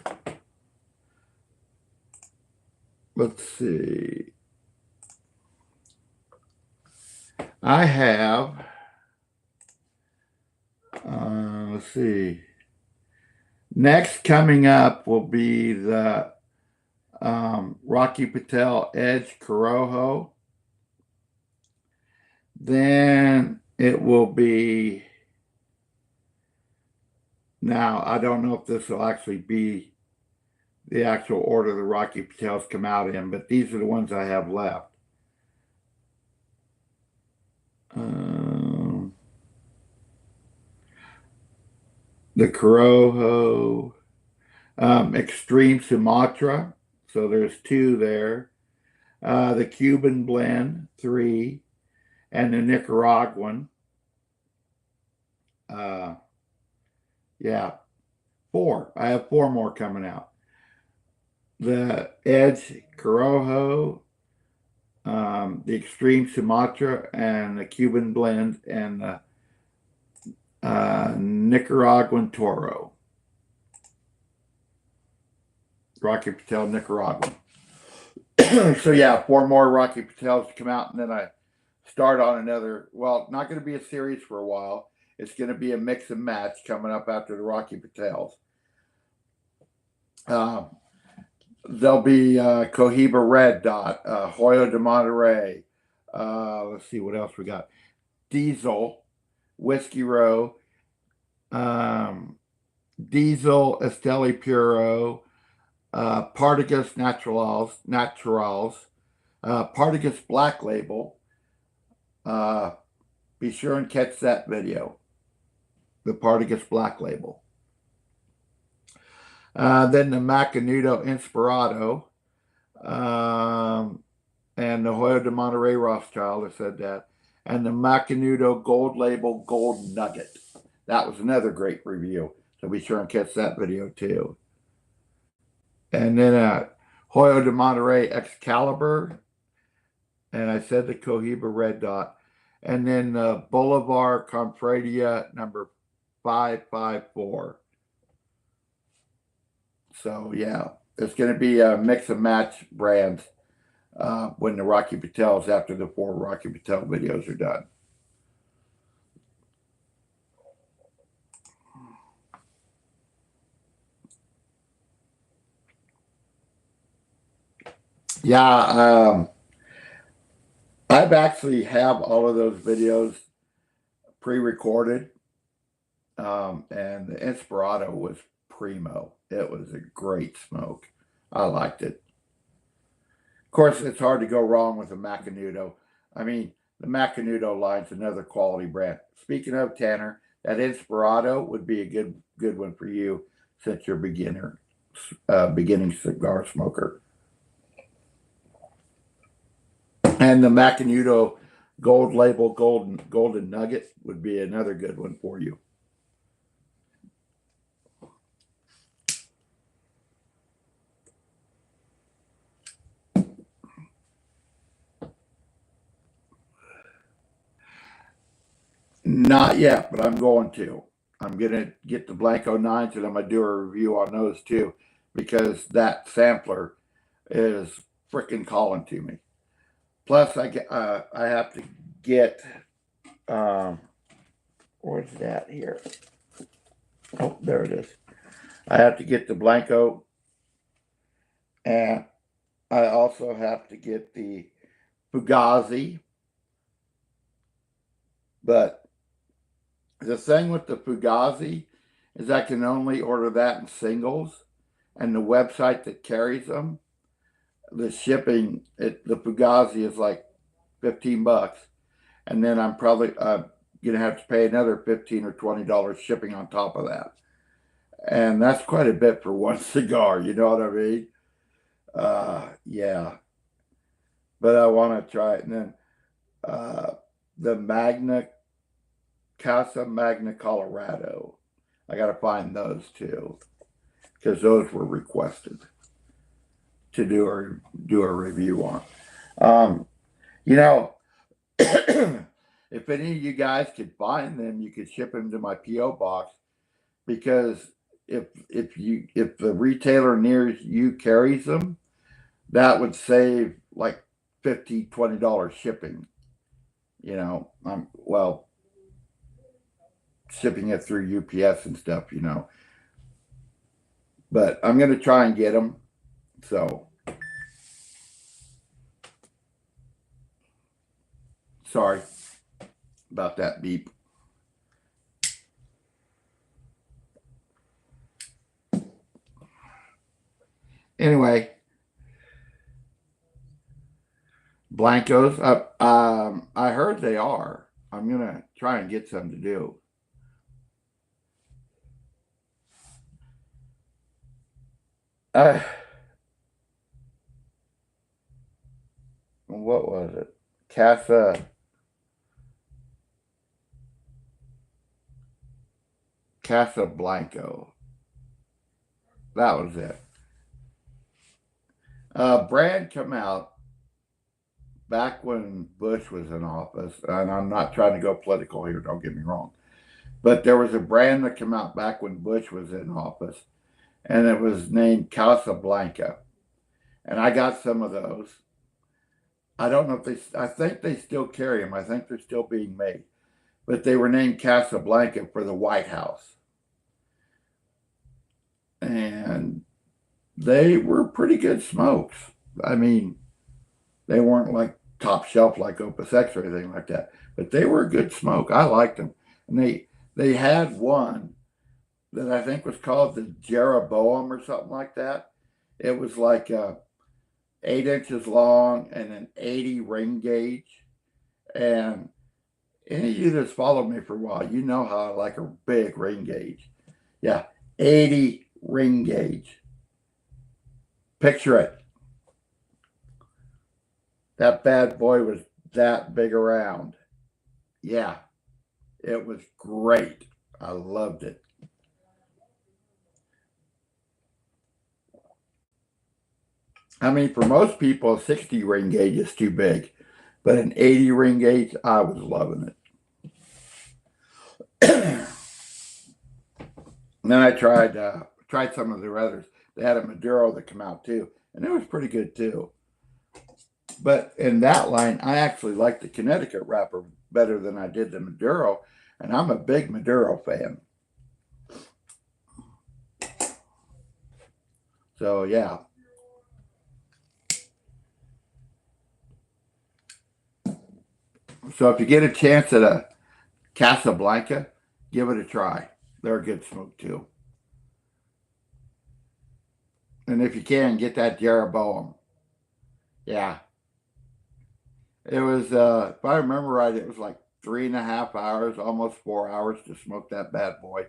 Let's see. I have, let's see. Next coming up will be the Rocky Patel Edge Corojo. Then it will be, now I don't know if this will actually be the actual order the Rocky Patels come out in, but these are the ones I have left. The Corojo, Extreme Sumatra, so there's 2 there. The Cuban Blend, 3, and the Nicaraguan. Yeah, 4. I have 4 more coming out. The Edge Corojo, the Extreme Sumatra, and the Cuban Blend, and the Nicaraguan Toro. Rocky Patel Nicaraguan. So yeah, 4 more Rocky Patels to come out, and then I start on another. Well, not going to be a series for a while. It's going to be a mix and match coming up after the Rocky Patels. There'll be Cohiba Red Dot, Hoyo de Monterey. Let's see what else we got. Diesel, Whiskey Row, Diesel Esteli Puro, Partagas Naturals, Partagas Black Label. Be sure and catch that video, the Partagas Black Label. Then the Macanudo Inspirado, and the Hoyo de Monterey Rothschild, I said that, and the Macanudo Gold Label Gold Nugget. That was another great review, so be sure and catch that video too. And then Hoyo de Monterey Excalibur, and I said the Cohiba Red Dot, and then Bolivar Confradia number 554. So yeah, it's going to be a mix and match brands when the Rocky Patels, after the 4 Rocky Patel videos are done. Yeah, I've actually have all of those videos pre-recorded, and the Inspirato was primo. It was a great smoke. I liked it. Of course, it's hard to go wrong with a Macanudo. I mean, the Macanudo line's another quality brand. Speaking of, Tanner, that Inspirato would be a good one for you since you're beginning cigar smoker. And the Macanudo Gold Label Golden Nugget would be another good one for you. Not yet, but I'm going to. I'm going to get the Blanco 9s, and I'm going to do a review on those too, because that sampler is freaking calling to me. Plus, I have to get, where's that here? Oh, there it is. I have to get the Blanco, and I also have to get the Fugazi. But the thing with the Fugazi is I can only order that in singles, and the website that carries them, the shipping, the Fugazi is like $15, and then I'm probably gonna have to pay another $15 or $20 shipping on top of that, and that's quite a bit for one cigar. You know what I mean? Yeah, but I want to try it, and then the Casa Magna Colorado. I got to find those too, because those were requested to do a review on. You know, if any of you guys could find them, you could ship them to my PO box, because if the retailer near you carries them, that would save like $15-$20 shipping. You know, well, shipping it through UPS and stuff. You know, but I'm gonna try and get them. So sorry about that beep. Anyway, Blancos. I heard they are. I'm gonna try and get some to do. Uh, what was it? Casa Blanco. That was it. Brand come out back when Bush was in office, and I'm not trying to go political here. Don't get me wrong, but there was a brand that came out back when Bush was in office, and it was named Casablanca, and I got some of those. I don't know if I think they still carry them. I think they're still being made, but they were named Casablanca for the White House, and they were pretty good smokes. I mean, they weren't like top shelf like Opus X or anything like that, but they were a good smoke. I liked them, and they had one that I think was called the Jeroboam or something like that. It was like 8 inches long and an 80 ring gauge. And any of you that's followed me for a while, you know how I like a big ring gauge. Yeah, 80 ring gauge. Picture it. That bad boy was that big around. Yeah, it was great. I loved it. I mean, for most people, a 60 ring gauge is too big. But an 80 ring gauge, I was loving it. And then I tried some of their others. They had a Maduro that come out too, and it was pretty good too. But in that line, I actually like the Connecticut wrapper better than I did the Maduro, and I'm a big Maduro fan. So yeah. So if you get a chance at a Casablanca, give it a try. They're a good smoke too. And if you can, get that Jeroboam. Yeah. It was, if I remember right, it was like 3.5 hours, almost 4 hours to smoke that bad boy.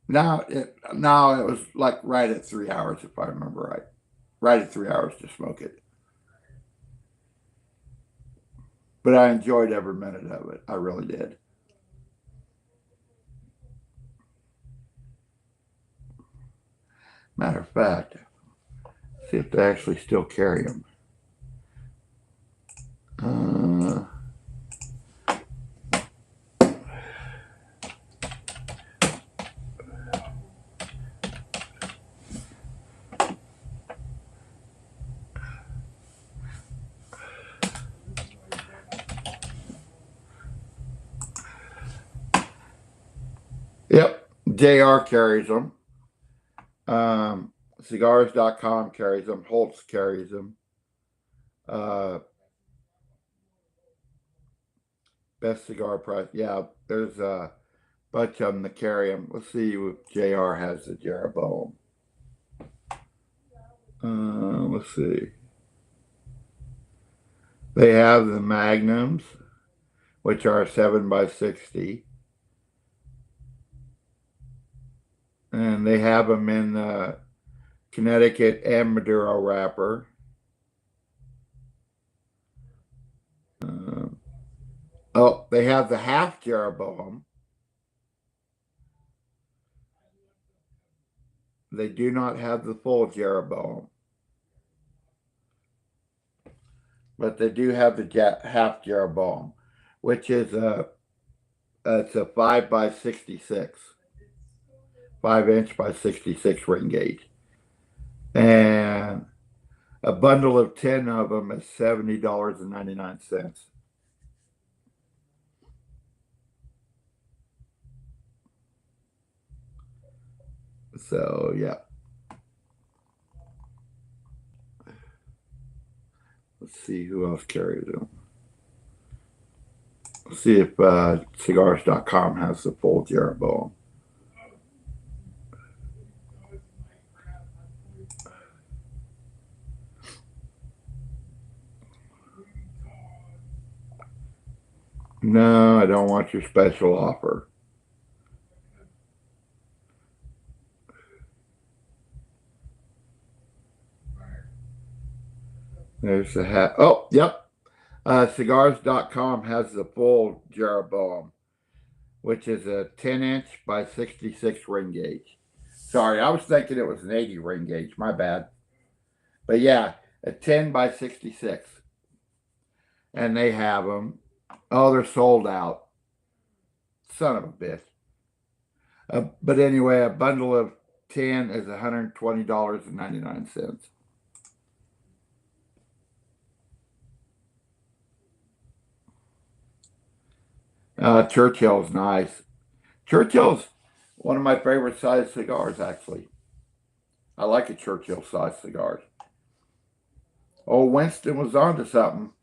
No, it was like right at 3 hours, if I remember right. Right at 3 hours to smoke it. But I enjoyed every minute of it. I really did. Matter of fact, see if they actually still carry them. Uh, yep, JR carries them. Cigars.com carries them. Holtz carries them. Uh, Best cigar price. Yeah, there's a bunch of them that carry them. Let's see if JR has the Jeroboam. Let's see. They have the Magnums, which are 7x60. And they have them in the Connecticut and Maduro wrapper. Oh, they have the half Jeroboam. They do not have the full Jeroboam. But they do have the half Jeroboam, which is it's a 5x66, 5 inch by 66 ring gauge. And a bundle of 10 of them is $70.99. So, yeah. Let's see who else carries them. Let's see if cigars.com has the full Jeroboam. No, I don't want your special offer. There's the hat. Oh, yep. Cigars.com has the full Jeroboam, which is a 10 inch by 66 ring gauge. Sorry, I was thinking it was an 80 ring gauge. My bad. But yeah, a 10 by 66. And they have them. Oh, they're sold out. Son of a bitch. But anyway, a bundle of 10 is $120.99. Churchill's nice. Churchill's one of my favorite size cigars, actually. I like a Churchill size cigars. Oh, Winston was onto something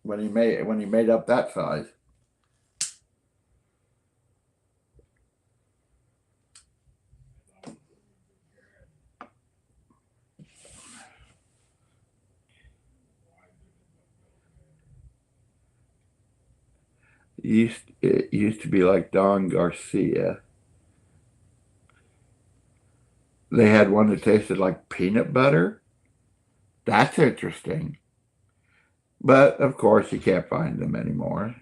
when he made up that size. It used to be like Don Garcia. They had one that tasted like peanut butter. That's interesting. But of course, you can't find them anymore.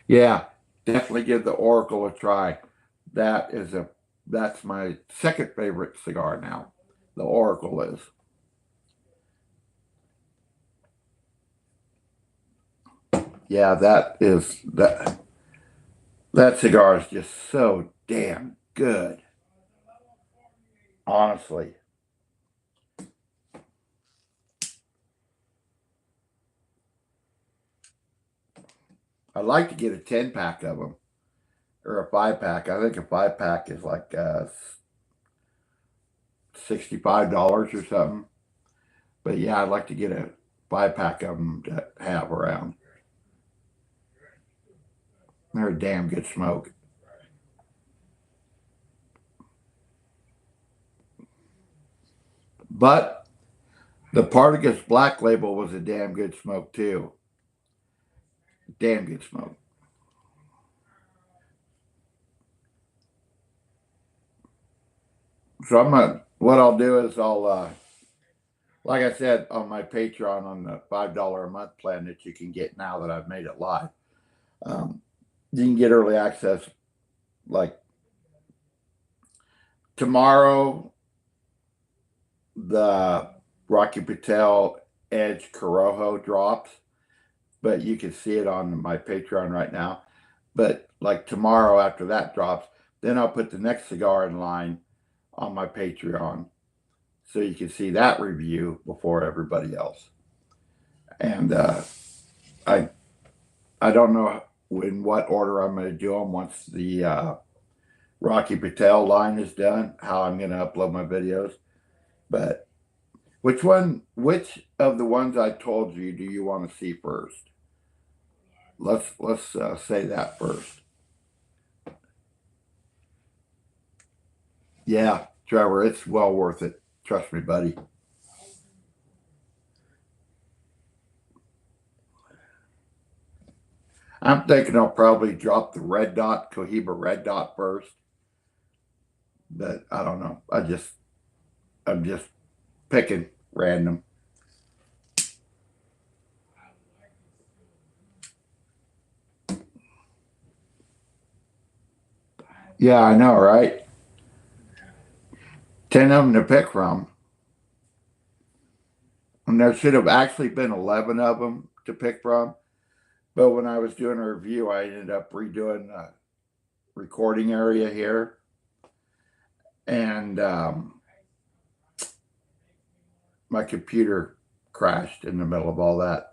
Yeah, definitely give the Oracle a try. that's my second favorite cigar now. The Oracle is. Yeah, that cigar is just so damn good. Honestly. I'd like to get a 10-pack of them or a 5-pack. I think a 5-pack is like $65 or something. But yeah, I'd like to get a 5-pack of them to have around. They're a damn good smoke. But the Partagas Black Label was a damn good smoke too. Damn good smoke. So what I'll do is like I said, on my Patreon on the $5 a month plan that you can get now that I've made it live, um, you can get early access like tomorrow. The Rocky Patel Edge Corojo drops, but you can see it on my Patreon right now. But like tomorrow after that drops, then I'll put the next cigar in line on my Patreon so you can see that review before everybody else. And I I don't know in what order I'm going to do them once the Rocky Patel line is done, how I'm going to upload my videos. But which of the ones I told you do you want to see first? Let's say that first. Yeah, Trevor, it's well worth it. Trust me, buddy. I'm thinking I'll probably drop the red dot, Cohiba red dot first. But I don't know. I'm just picking random. Yeah, I know, right? 10 of them to pick from. And there should have actually been 11 of them to pick from. But when I was doing a review, I ended up redoing the recording area here. And my computer crashed in the middle of all that.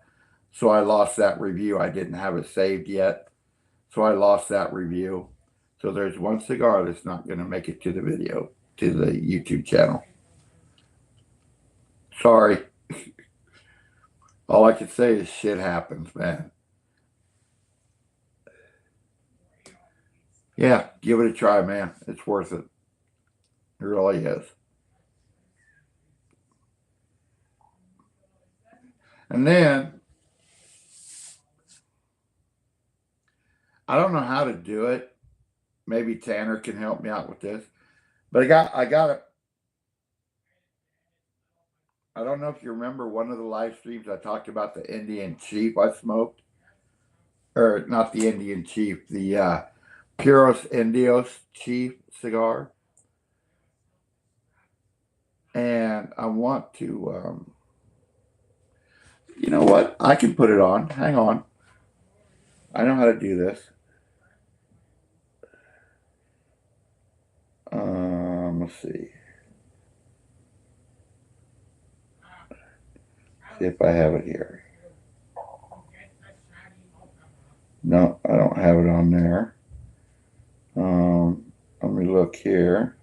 So I lost that review. I didn't have it saved yet. So I lost that review. So there's one cigar that's not going to make it to the video, to the YouTube channel. Sorry. All I can say is shit happens, man. Yeah, give it a try, man. It's worth it. It really is. And then I don't know how to do it. Maybe Tanner can help me out with this. But I got it. I don't know if you remember one of the live streams I talked about the Indian Chief I smoked. Or not the Indian Chief, the Puros Indios Chief cigar. And I want to, you know what? I can put it on. Hang on. I know how to do this. Let's see. See if I have it here. No, I don't have it on there. Let me look here.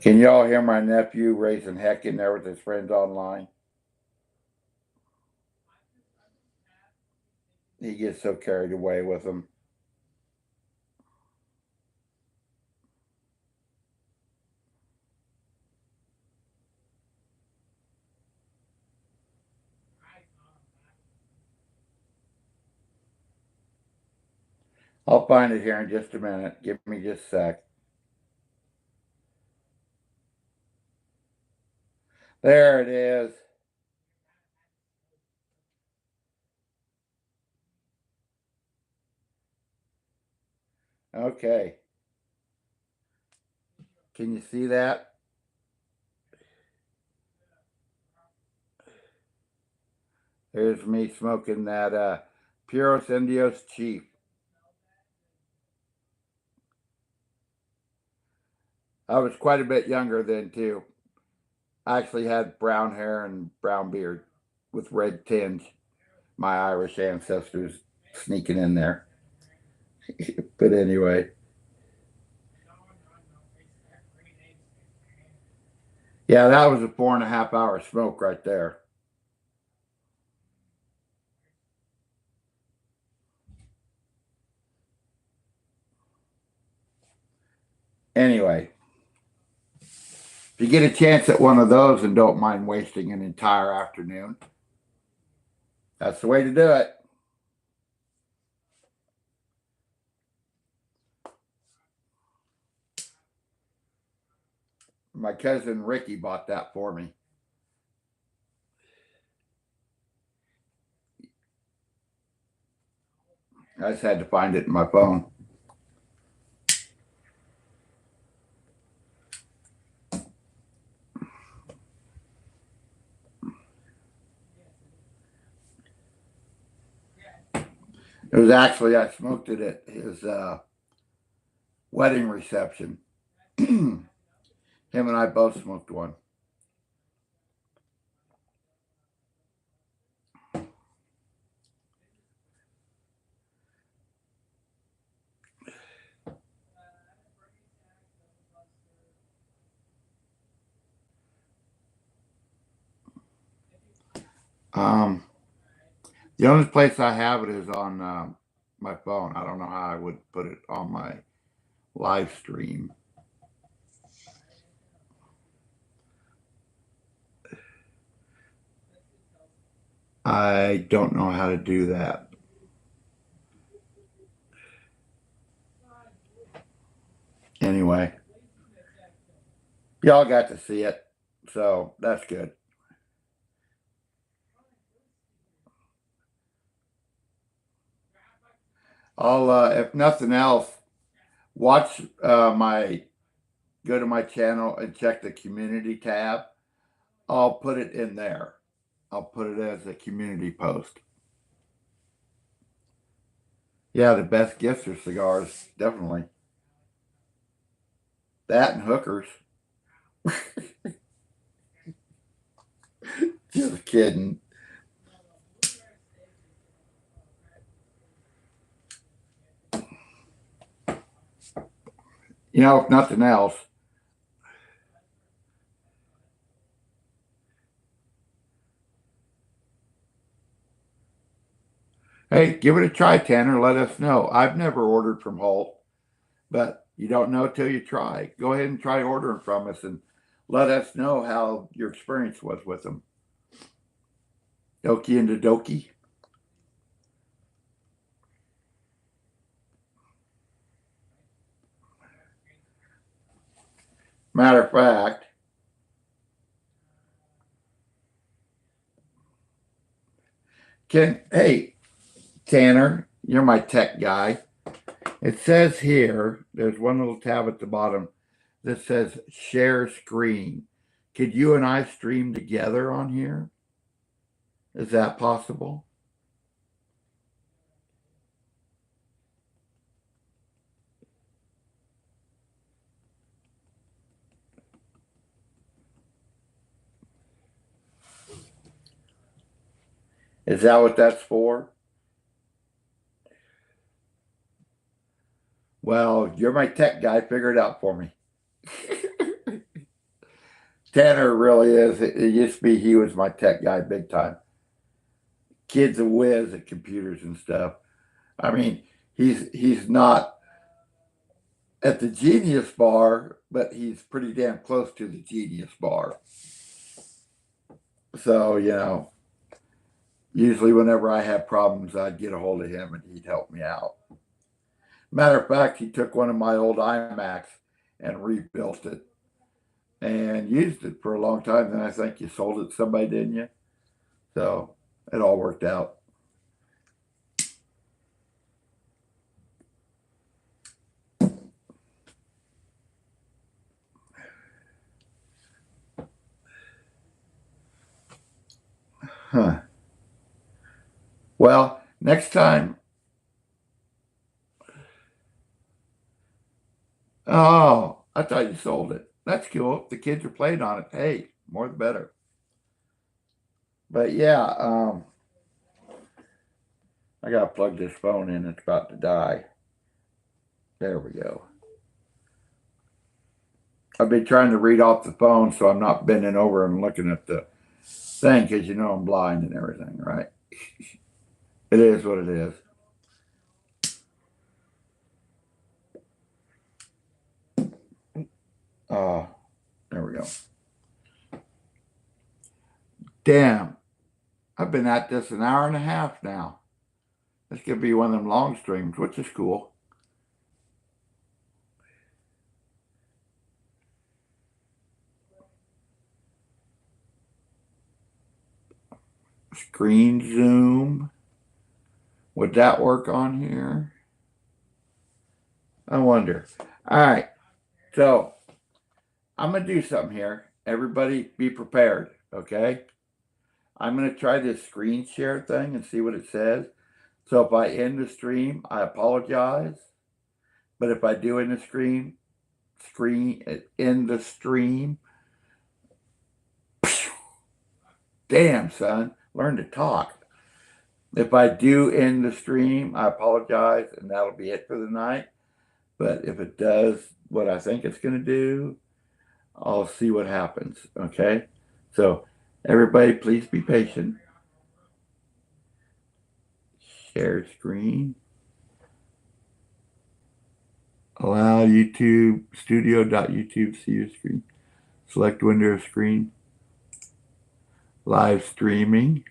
Can y'all hear my nephew raising heck in there with his friends online? He gets so carried away with them. I'll find it here in just a minute. Give me just a sec. There it is. Okay. Can you see that? Here's me smoking that Puros Indios Chief. I was quite a bit younger then too. I actually had brown hair and brown beard with red tinge. My Irish ancestors sneaking in there. But anyway. Yeah, that was a 4.5 hour smoke right there. Anyway, if you get a chance at one of those and don't mind wasting an entire afternoon, that's the way to do it. My cousin Ricky bought that for me. I just had to find it in my phone. It was actually, I smoked it at his wedding reception. Him and I both smoked one. Um, the only place I have it is on my phone. I don't know how I would put it on my live stream. I don't know how to do that. Anyway, y'all got to see it, so that's good. I'll, if nothing else, watch go to my channel and check the community tab. I'll put it in there. I'll put it as a community post. Yeah, the best gifts are cigars, definitely. That and hookers. Just kidding. You know, if nothing else, hey, give it a try, Tanner. Let us know. I've never ordered from Holt, but you don't know till you try. Go ahead and try ordering from us and let us know how your experience was with them. Okie and the dokie. Matter of fact, hey, Tanner, you're my tech guy. It says here, there's one little tab at the bottom that says share screen. Could you and I stream together on here? Is that possible? Is that what that's for? Well, you're my tech guy. Figure it out for me. Tanner really is. It used to be he was my tech guy big time. Kid's a whiz at computers and stuff. I mean, he's not at the genius bar, but he's pretty damn close to the genius bar. So, usually whenever I have problems, I'd get a hold of him and he'd help me out. Matter of fact, he took one of my old iMacs and rebuilt it. and used it for a long time. Then I think you sold it to somebody, didn't you? So it all worked out. Huh. Well, next time. Oh, I thought you sold it. That's cool. If the kids are playing on it, hey, more the better. But yeah, I gotta plug this phone in. It's about to die. There we go. I've been trying to read off the phone, so I'm not bending over and looking at the thing, because you know I'm blind and everything, right? It is what it is. Uh, there we go. Damn, I've been at this an hour and a half now. This could be one of them long streams, which is cool. Screen zoom. Would that work on here? I wonder. All right. So I'm going to do something here. Everybody be prepared. Okay. I'm going to try this screen share thing and see what it says. So if I end the stream, I apologize. But if I do end the end the stream, damn son, learn to talk. If I do end the stream, I apologize, and that'll be it for the night. But if it does what I think it's going to do, I'll see what happens. Okay? So, everybody, please be patient. Share screen. Allow YouTube, studio.youtube, see your screen. Select window of screen. Live streaming.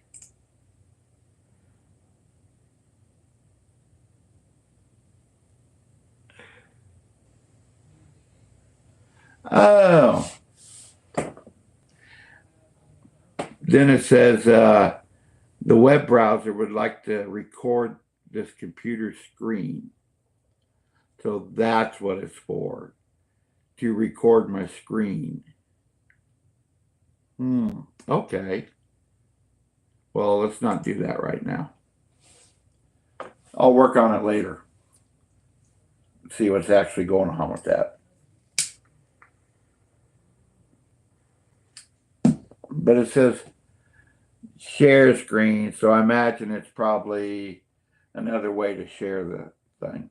Oh. Then it says the web browser would like to record this computer screen. So that's what it's for, to record my screen. Okay. Well, let's not do that right now. I'll work on it later. See what's actually going on with that. But it says share screen, so I imagine it's probably another way to share the thing.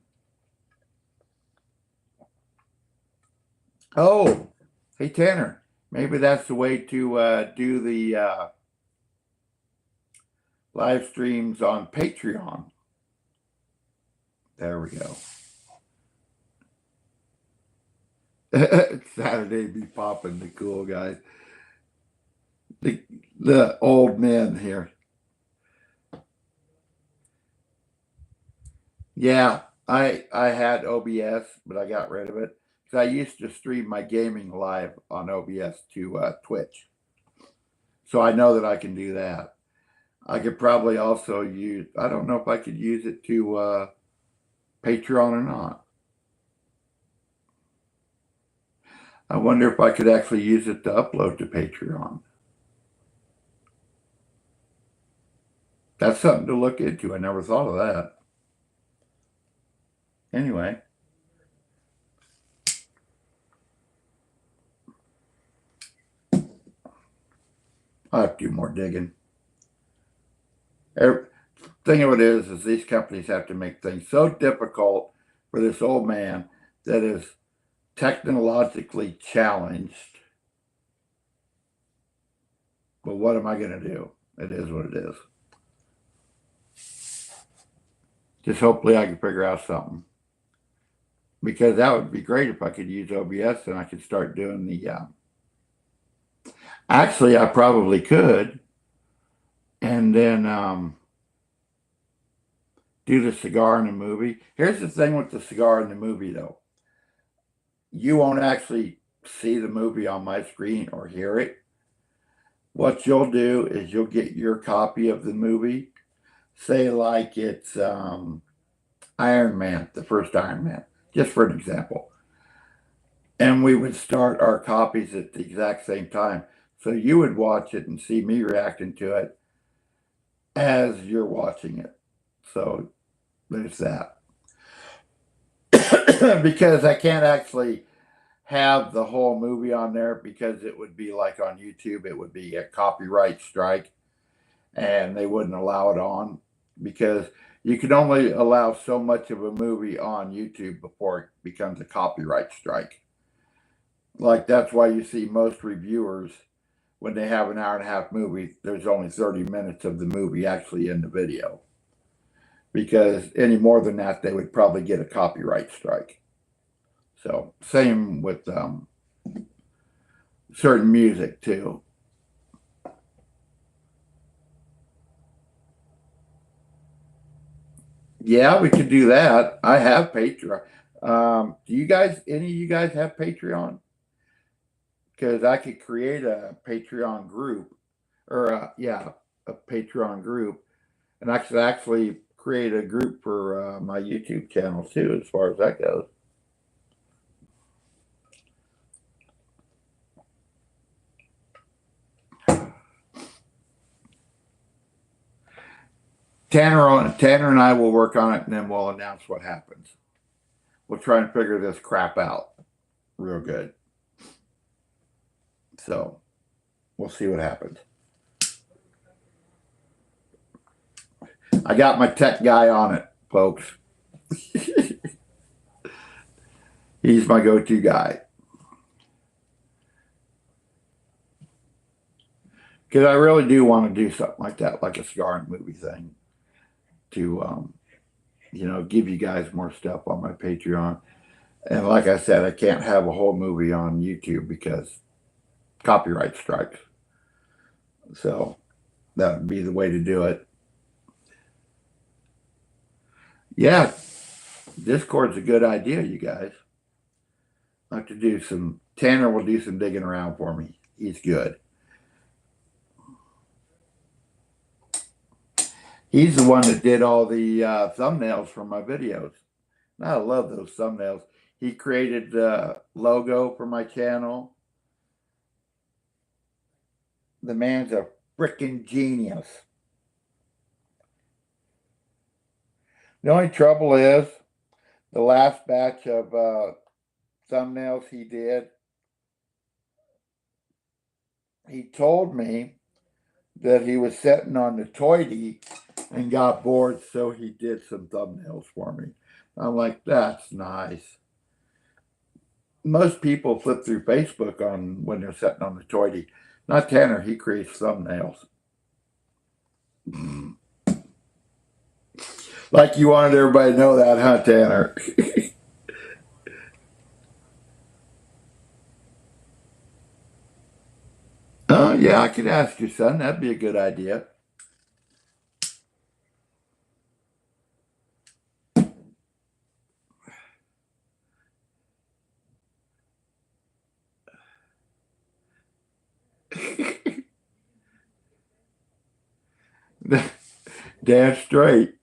Oh, hey Tanner, maybe that's the way to do the live streams on Patreon. There we go. Saturday be popping, the cool guys. The old men here. Yeah, I had OBS, but I got rid of it because I used to stream my gaming live on OBS to Twitch. So I know that I can do that. I could probably also use, I don't know if I could use it to Patreon or not. I wonder if I could actually use it to upload to Patreon. That's something to look into. I never thought of that. Anyway. I'll have to do more digging. Thing of it is these companies have to make things so difficult for this old man that is technologically challenged. But what am I going to do? It is what it is. Just hopefully I can figure out something. Because that would be great if I could use OBS and I could start doing the... Actually, I probably could. And then do the cigar in the movie. Here's the thing with the cigar in the movie, though. You won't actually see the movie on my screen or hear it, what you'll do is you'll get your copy of the movie. Say like it's Iron Man, the first Iron Man, just for an example. And we would start our copies at the exact same time. So you would watch it and see me reacting to it as you're watching it. So there's that. Because I can't actually have the whole movie on there because it would be like on YouTube, it would be a copyright strike and they wouldn't allow it on because you can only allow so much of a movie on YouTube before it becomes a copyright strike. Like that's why you see most reviewers when they have an hour and a half movie, there's only 30 minutes of the movie actually in the video. Because any more than that, they would probably get a copyright strike. So same with certain music too. Yeah, we could do that. I have Patreon. Do you guys, any of you guys have Patreon? Because I could create a Patreon group, or a Patreon group, and I could actually create a group for my YouTube channel too, as far as that goes. Tanner and I will work on it, and then we'll announce what happens. We'll try and figure this crap out real good. So we'll see what happens. I got my tech guy on it, folks. He's my go-to guy. Because I really do want to do something like that, like a cigar and movie thing, to give you guys more stuff on my Patreon. And like I said, I can't have a whole movie on YouTube because copyright strikes. So that would be the way to do it. Yeah, Discord's a good idea, you guys. I have to do some. Tanner will do some digging around for me. He's good. He's the one that did all the thumbnails for my videos. And I love those thumbnails. He created the logo for my channel. The man's a freaking genius. The only trouble is the last batch of thumbnails he did, he told me that he was sitting on the toity and got bored, so he did some thumbnails for me. I'm like, that's nice. Most people flip through Facebook on when they're sitting on the toity. Not Tanner, he creates thumbnails. Like you wanted everybody to know that, huh, Tanner? Oh, yeah, I could ask your son. That'd be a good idea. Damn straight.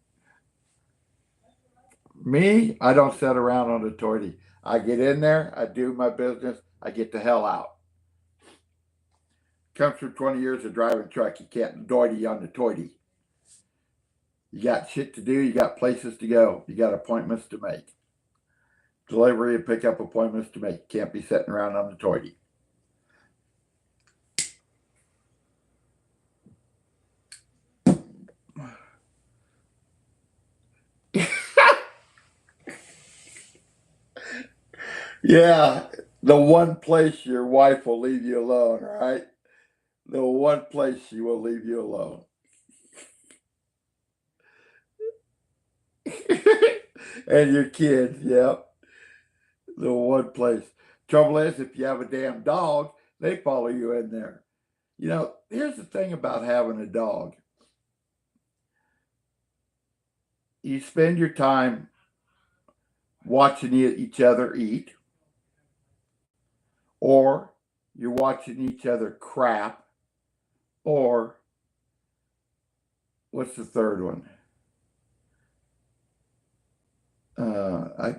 Me, I don't sit around on the toity. I get in there, I do my business, I get the hell out. Comes from 20 years of driving truck, you can't doity on the toity. You got shit to do, you got places to go, you got appointments to make. Delivery and pickup appointments to make. Can't be sitting around on the toity. Yeah, the one place your wife will leave you alone, right? The one place she will leave you alone. And your kids, yep. The one place. Trouble is, if you have a damn dog, they follow you in there. Here's the thing about having a dog. You spend your time watching each other eat, or you're watching each other crap, or what's the third one?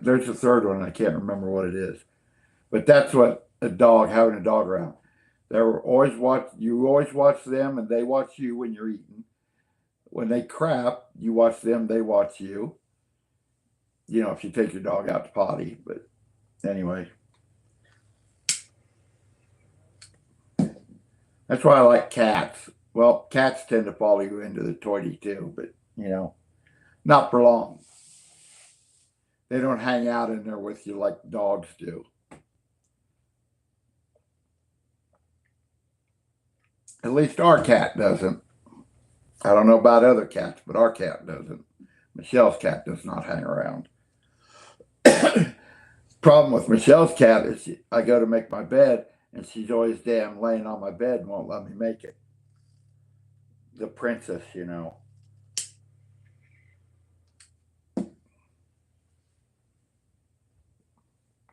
There's a third one. I can't remember what it is, but that's what having a dog around. You always watch them, and they watch you when you're eating. When they crap, you watch them, they watch you. You know, if you take your dog out to potty. But anyway, that's why I like cats. Well, cats tend to follow you into the toilet too, but not for long. They don't hang out in there with you like dogs do. At least our cat doesn't. I don't know about other cats, but our cat doesn't. Michelle's cat does not hang around. Problem with Michelle's cat is I go to make my bed, and she's always damn laying on my bed and won't let me make it. The princess,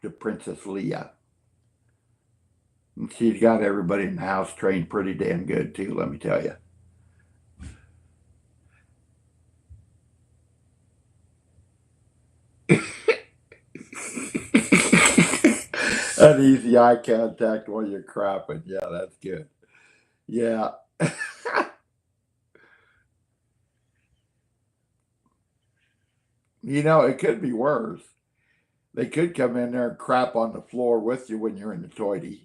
the Princess Leah. And she's got everybody in the house trained pretty damn good too, let me tell you. Uneasy eye contact while you're crapping. Yeah, that's good. Yeah. It could be worse. They could come in there and crap on the floor with you when you're in the toilet.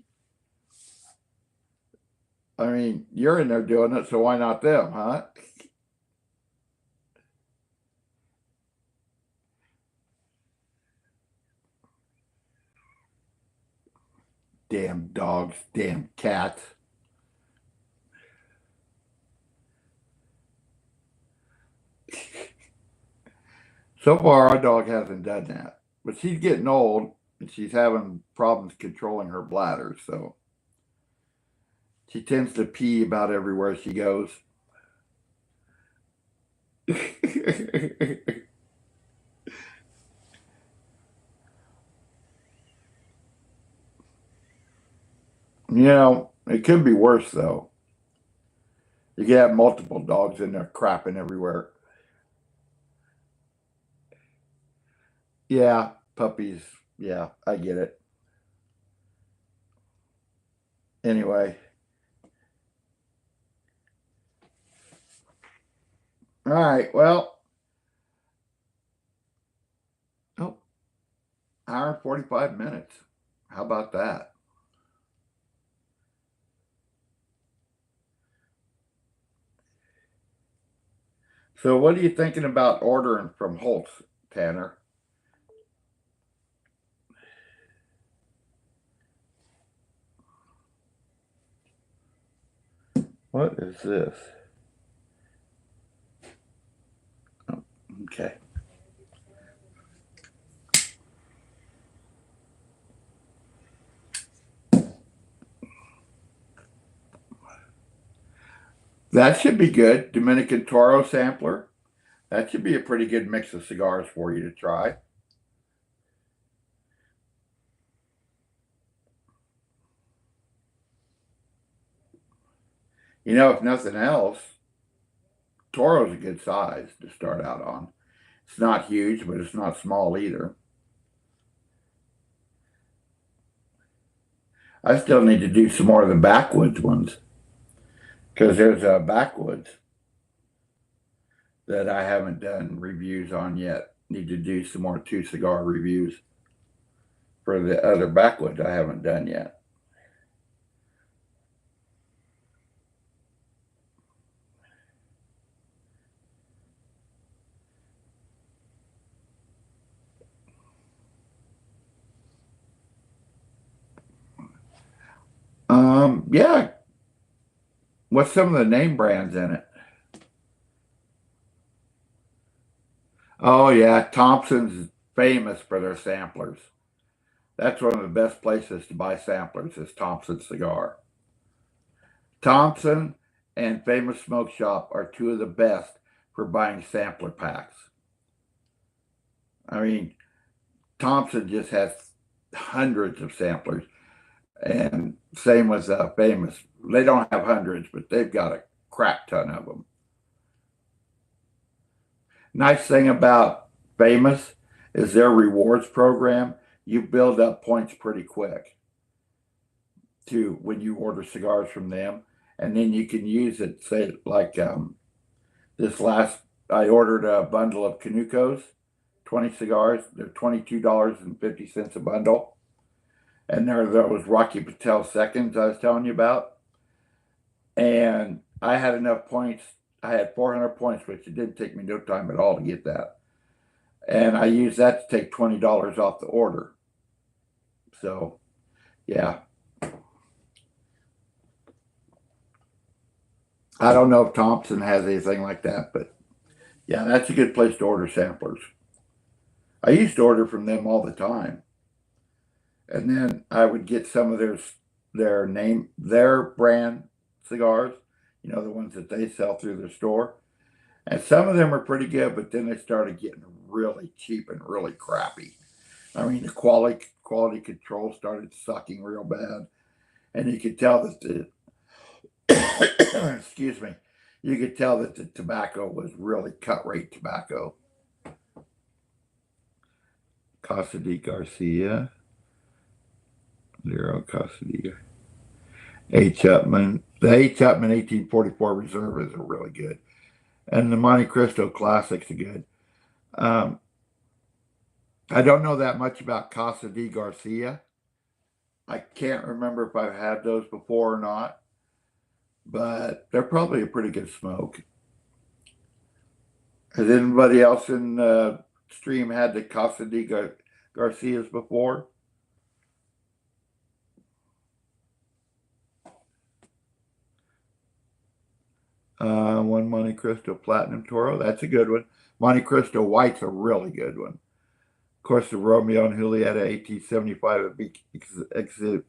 I mean, you're in there doing it, so why not them, huh? Damn dogs, damn cats. So far, our dog hasn't done that. But she's getting old, and she's having problems controlling her bladder, so she tends to pee about everywhere she goes. It could be worse, though. You could have multiple dogs in there crapping everywhere. Yeah, puppies. Yeah, I get it. Anyway. All right. Well, oh, hour and 45 minutes. How about that? So, what are you thinking about ordering from Holtz, Tanner? What is this? Oh, okay. That should be good. Dominican Toro sampler. That should be a pretty good mix of cigars for you to try. If nothing else, Toro's a good size to start out on. It's not huge, but it's not small either. I still need to do some more of the backwoods ones because there's a backwoods that I haven't done reviews on yet. Need to do some more two cigar reviews for the other backwoods I haven't done yet. Yeah. What's some of the name brands in it? Oh yeah, Thompson's famous for their samplers. That's one of the best places to buy samplers is Thompson Cigar. Thompson and Famous Smoke Shop are two of the best for buying sampler packs. I mean, Thompson just has hundreds of samplers. And same with Famous. They don't have hundreds, but they've got a crap ton of them. Nice thing about Famous is their rewards program. You build up points pretty quick to when you order cigars from them, and then you can use it. Say like this last, I ordered a bundle of Canucos, 20 cigars. They're $22.50 a bundle, and there was Rocky Patel seconds I was telling you about, and I had enough points. I had 400 points, which it didn't take me no time at all to get that. And I used that to take $20 off the order. So, yeah. I don't know if Thompson has anything like that, but yeah, that's a good place to order samplers. I used to order from them all the time. And then I would get some of their brand cigars, the ones that they sell through their store. And some of them are pretty good, but then they started getting really cheap and really crappy. I mean, the quality control started sucking real bad, and you could tell that the excuse me, you could tell that the tobacco was really cut rate tobacco. Casa de Garcia, Lero Casa de A. Chapman. The A. Chapman 1844 Reserve is a really good, and the Monte Cristo Classics are good. Um, I don't know that much about Casa de Garcia. I can't remember if I've had those before or not, but they're probably a pretty good smoke. Has anybody else in the stream had the Casa de Garcias before? One Monte Cristo Platinum Toro. That's a good one. Monte Cristo White's a really good one. Of course, the Romeo and Julieta 1875 exhibit.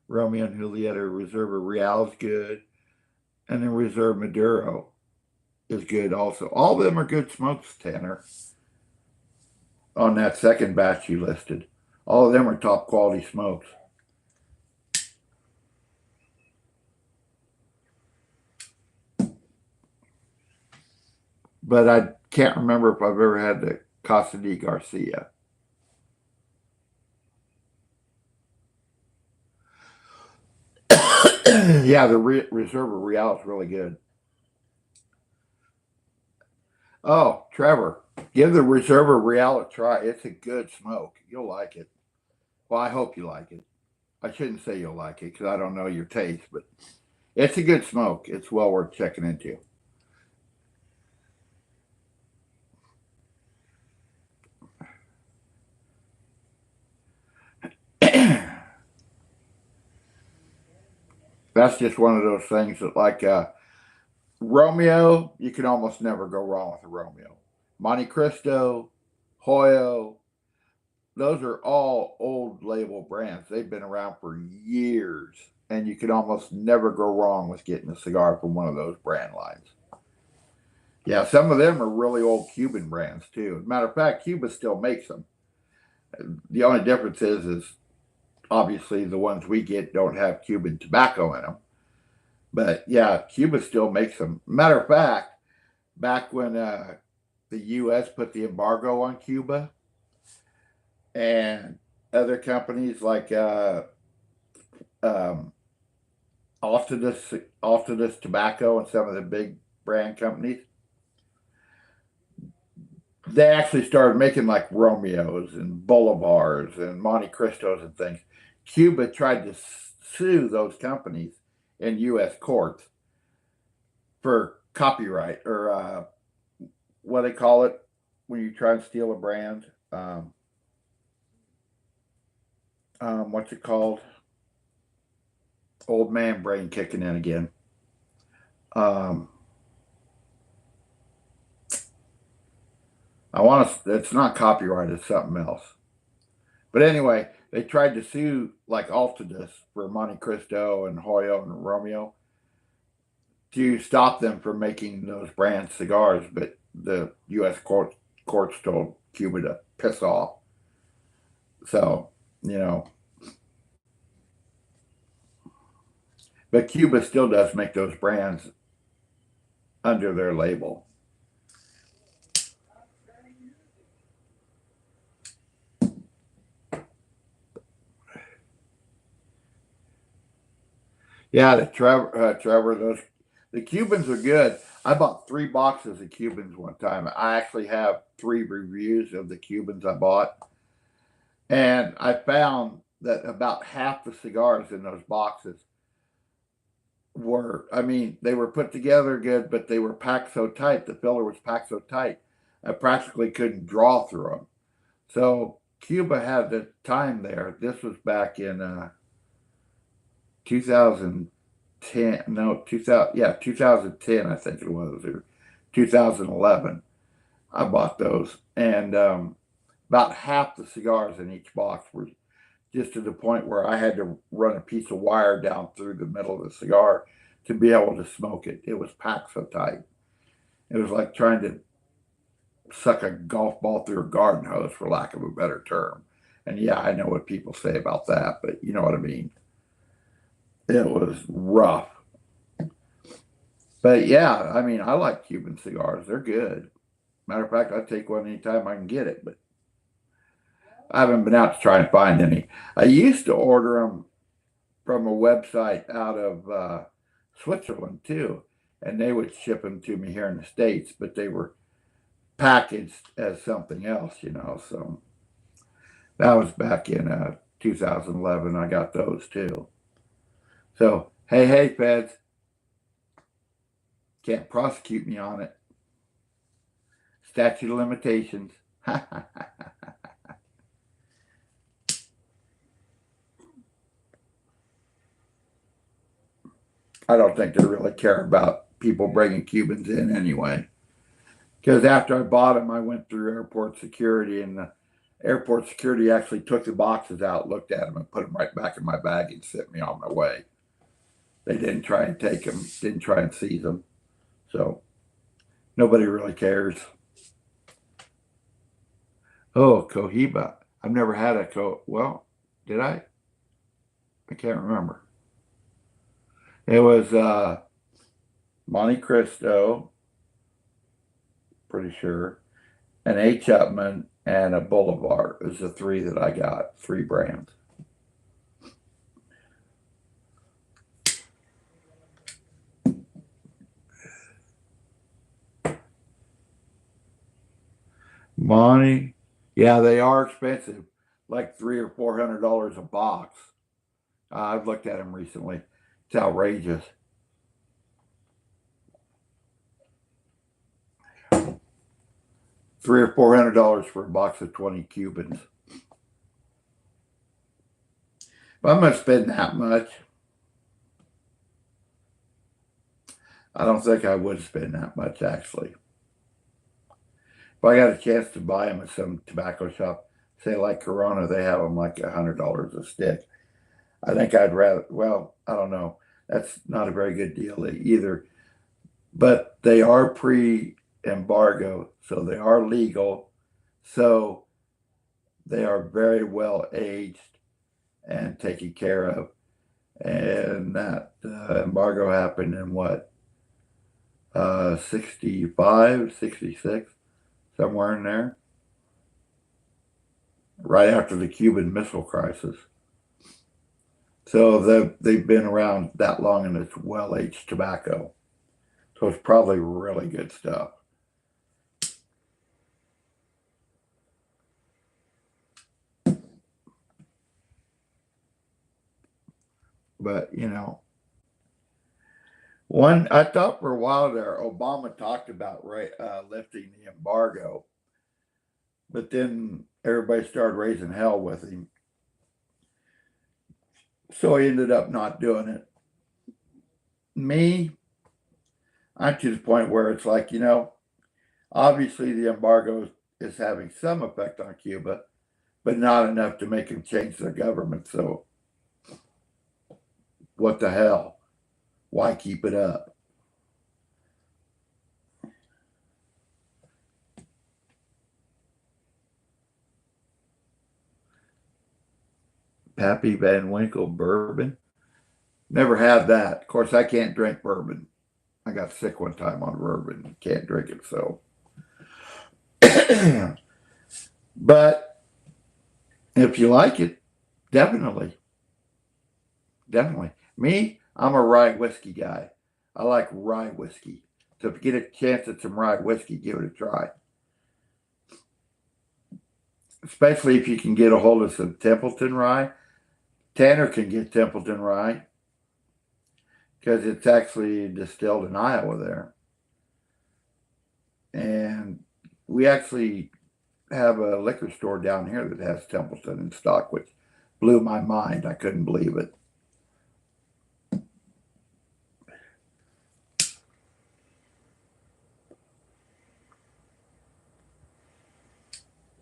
Romeo and Julieta Reserva Real is good. And then Reserve Maduro is good also. All of them are good smokes, Tanner, on that second batch you listed. All of them are top quality smokes. But I can't remember if I've ever had the Casa de Garcia. Yeah, the Reserva Real is really good. Oh, Trevor, give the Reserva Real a try. It's a good smoke. You'll like it. Well, I hope you like it. I shouldn't say you'll like it because I don't know your taste, but it's a good smoke. It's well worth checking into. That's just one of those things that, like Romeo, you can almost never go wrong with a Romeo. Monte Cristo, Hoyo, those are all old label brands. They've been around for years, and you can almost never go wrong with getting a cigar from one of those brand lines. Yeah, some of them are really old Cuban brands too. As a matter of fact, Cuba still makes them. The only difference is obviously the ones we get don't have Cuban tobacco in them. But yeah, Cuba still makes them. Matter of fact, back when the U.S. put the embargo on Cuba, and other companies like um, Altadis Tobacco and some of the big brand companies, they actually started making like Romeos and Bolivars and Monte Cristos and things. Cuba tried to sue those companies in U.S. courts for copyright or what they call it when you try and steal a brand. What's it called? Old man brain kicking in again. Um, I want to. It's not copyright. It's something else. But anyway, they tried to sue like Altadis for Monte Cristo and Hoyo and Romeo to stop them from making those brand cigars, but the U.S. courts told Cuba to piss off. So, you know, But Cuba still does make those brands under their label. Yeah, Trevor, the Cubans are good. I bought 3 boxes of Cubans one time. I actually have 3 reviews of the Cubans I bought, and I found that about half the cigars in those boxes were, I mean, they were put together good, but they were packed so tight. The filler was packed so tight, I practically couldn't draw through them. So Cuba had the time there. This was back in 2010, no, 2000, yeah, 2010, I think it was, or 2011. I bought those, and about half the cigars in each box were just to the point where I had to run a piece of wire down through the middle of the cigar to be able to smoke it. It was packed so tight. It was like trying to suck a golf ball through a garden hose, for lack of a better term. And yeah, I know what people say about that, but you know what I mean. It was rough. But yeah, I mean, I like Cuban cigars. They're good. Matter of fact, I take one anytime I can get it, but I haven't been out to try and find any. I used to order them from a website out of Switzerland too, and they would ship them to me here in the States, but they were packaged as something else, you know. So that was back in 2011. I got those too. So hey, feds, can't prosecute me on it. Statute of limitations. I don't think they really care about people bringing Cubans in anyway. Because after I bought them, I went through airport security, and the airport security actually took the boxes out, looked at them, and put them right back in my bag and sent me on my way. They didn't try and take them, didn't try and seize them. So nobody really cares. Oh, Cohiba. I've never had a Well, did I? I can't remember. It was Monte Cristo, pretty sure, an A. Chapman, and a Boulevard is the 3 that I got. 3 brands. Monte, yeah, they are expensive, like $300 or $400 a box. I've looked at them recently. It's outrageous. $300 or $400 for a box of 20 Cubans. If I'm gonna spend that much, I don't think I would spend that much actually. If I got a chance to buy them at some tobacco shop, say like Corona, they have them like $100 a stick. I think I'd rather. Well, I don't know. That's not a very good deal either. But they are pre-embargo, so they are legal. So they are very well aged and taken care of. And that embargo happened in what, 65, 66, somewhere in there, right after the Cuban Missile Crisis. So they've been around that long, and it's well-aged tobacco. So it's probably really good stuff. But, you know, one, I thought for a while there, Obama talked about lifting the embargo, but then everybody started raising hell with him. So he ended up not doing it. Me, I'm to the point where it's like, you know, obviously the embargo is having some effect on Cuba, but not enough to make them change their government. So what the hell? Why keep it up? Pappy Van Winkle bourbon. Never had that. Of course, I can't drink bourbon. I got sick one time on bourbon. Can't drink it, so. But if you like it, definitely. Definitely. Me, I'm a rye whiskey guy. I like rye whiskey. So if you get a chance at some rye whiskey, give it a try. Especially if you can get a hold of some Templeton rye. Tanner can get Templeton rye because it's actually distilled in Iowa there. And we actually have a liquor store down here that has Templeton in stock, which blew my mind. I couldn't believe it.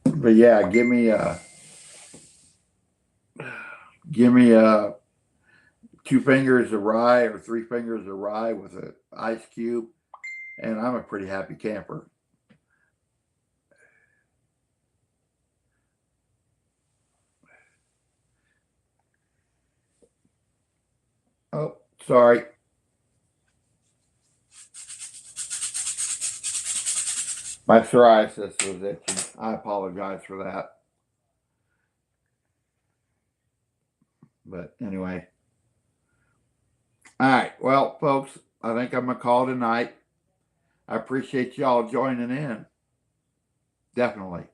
But yeah, give me a 2 fingers of rye or 3 fingers of rye with an ice cube, and I'm a pretty happy camper. Oh, sorry. My psoriasis was itching. I apologize for that. But anyway. All right. Well, folks, I think I'm going to call it a night. I appreciate y'all joining in. Definitely.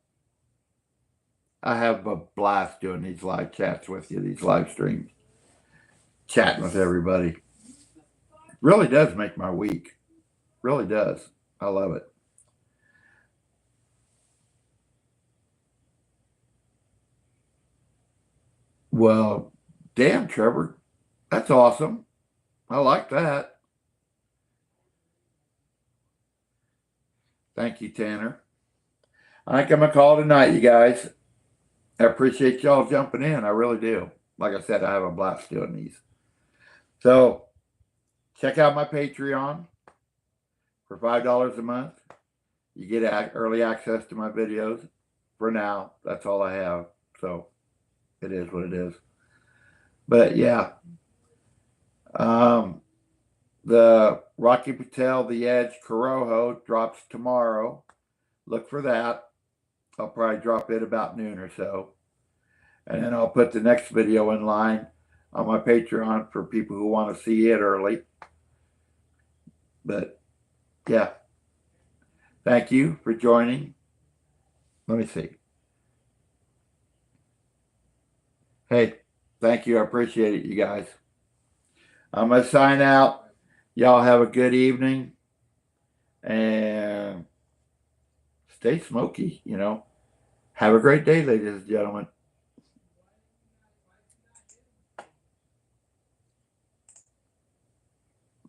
I have a blast doing these live chats with you, these live streams, chatting with everybody. Really does make my week. Really does. I love it. Well, damn, Trevor. That's awesome. I like that. Thank you, Tanner. I think I'm going to call it a night, you guys. I appreciate y'all jumping in. I really do. Like I said, I have a blast doing these. So check out my Patreon for $5 a month. You get early access to my videos. For now, that's all I have. So it is what it is. But yeah, the Rocky Patel The Edge Corojo drops tomorrow. Look for that. I'll probably drop it about noon or so. And then I'll put the next video in line on my Patreon for people who want to see it early. But yeah, thank you for joining. Let me see. Hey, thank you. I appreciate it, you guys. I'm going to sign out. Y'all have a good evening. And stay smoky, Have a great day, ladies and gentlemen.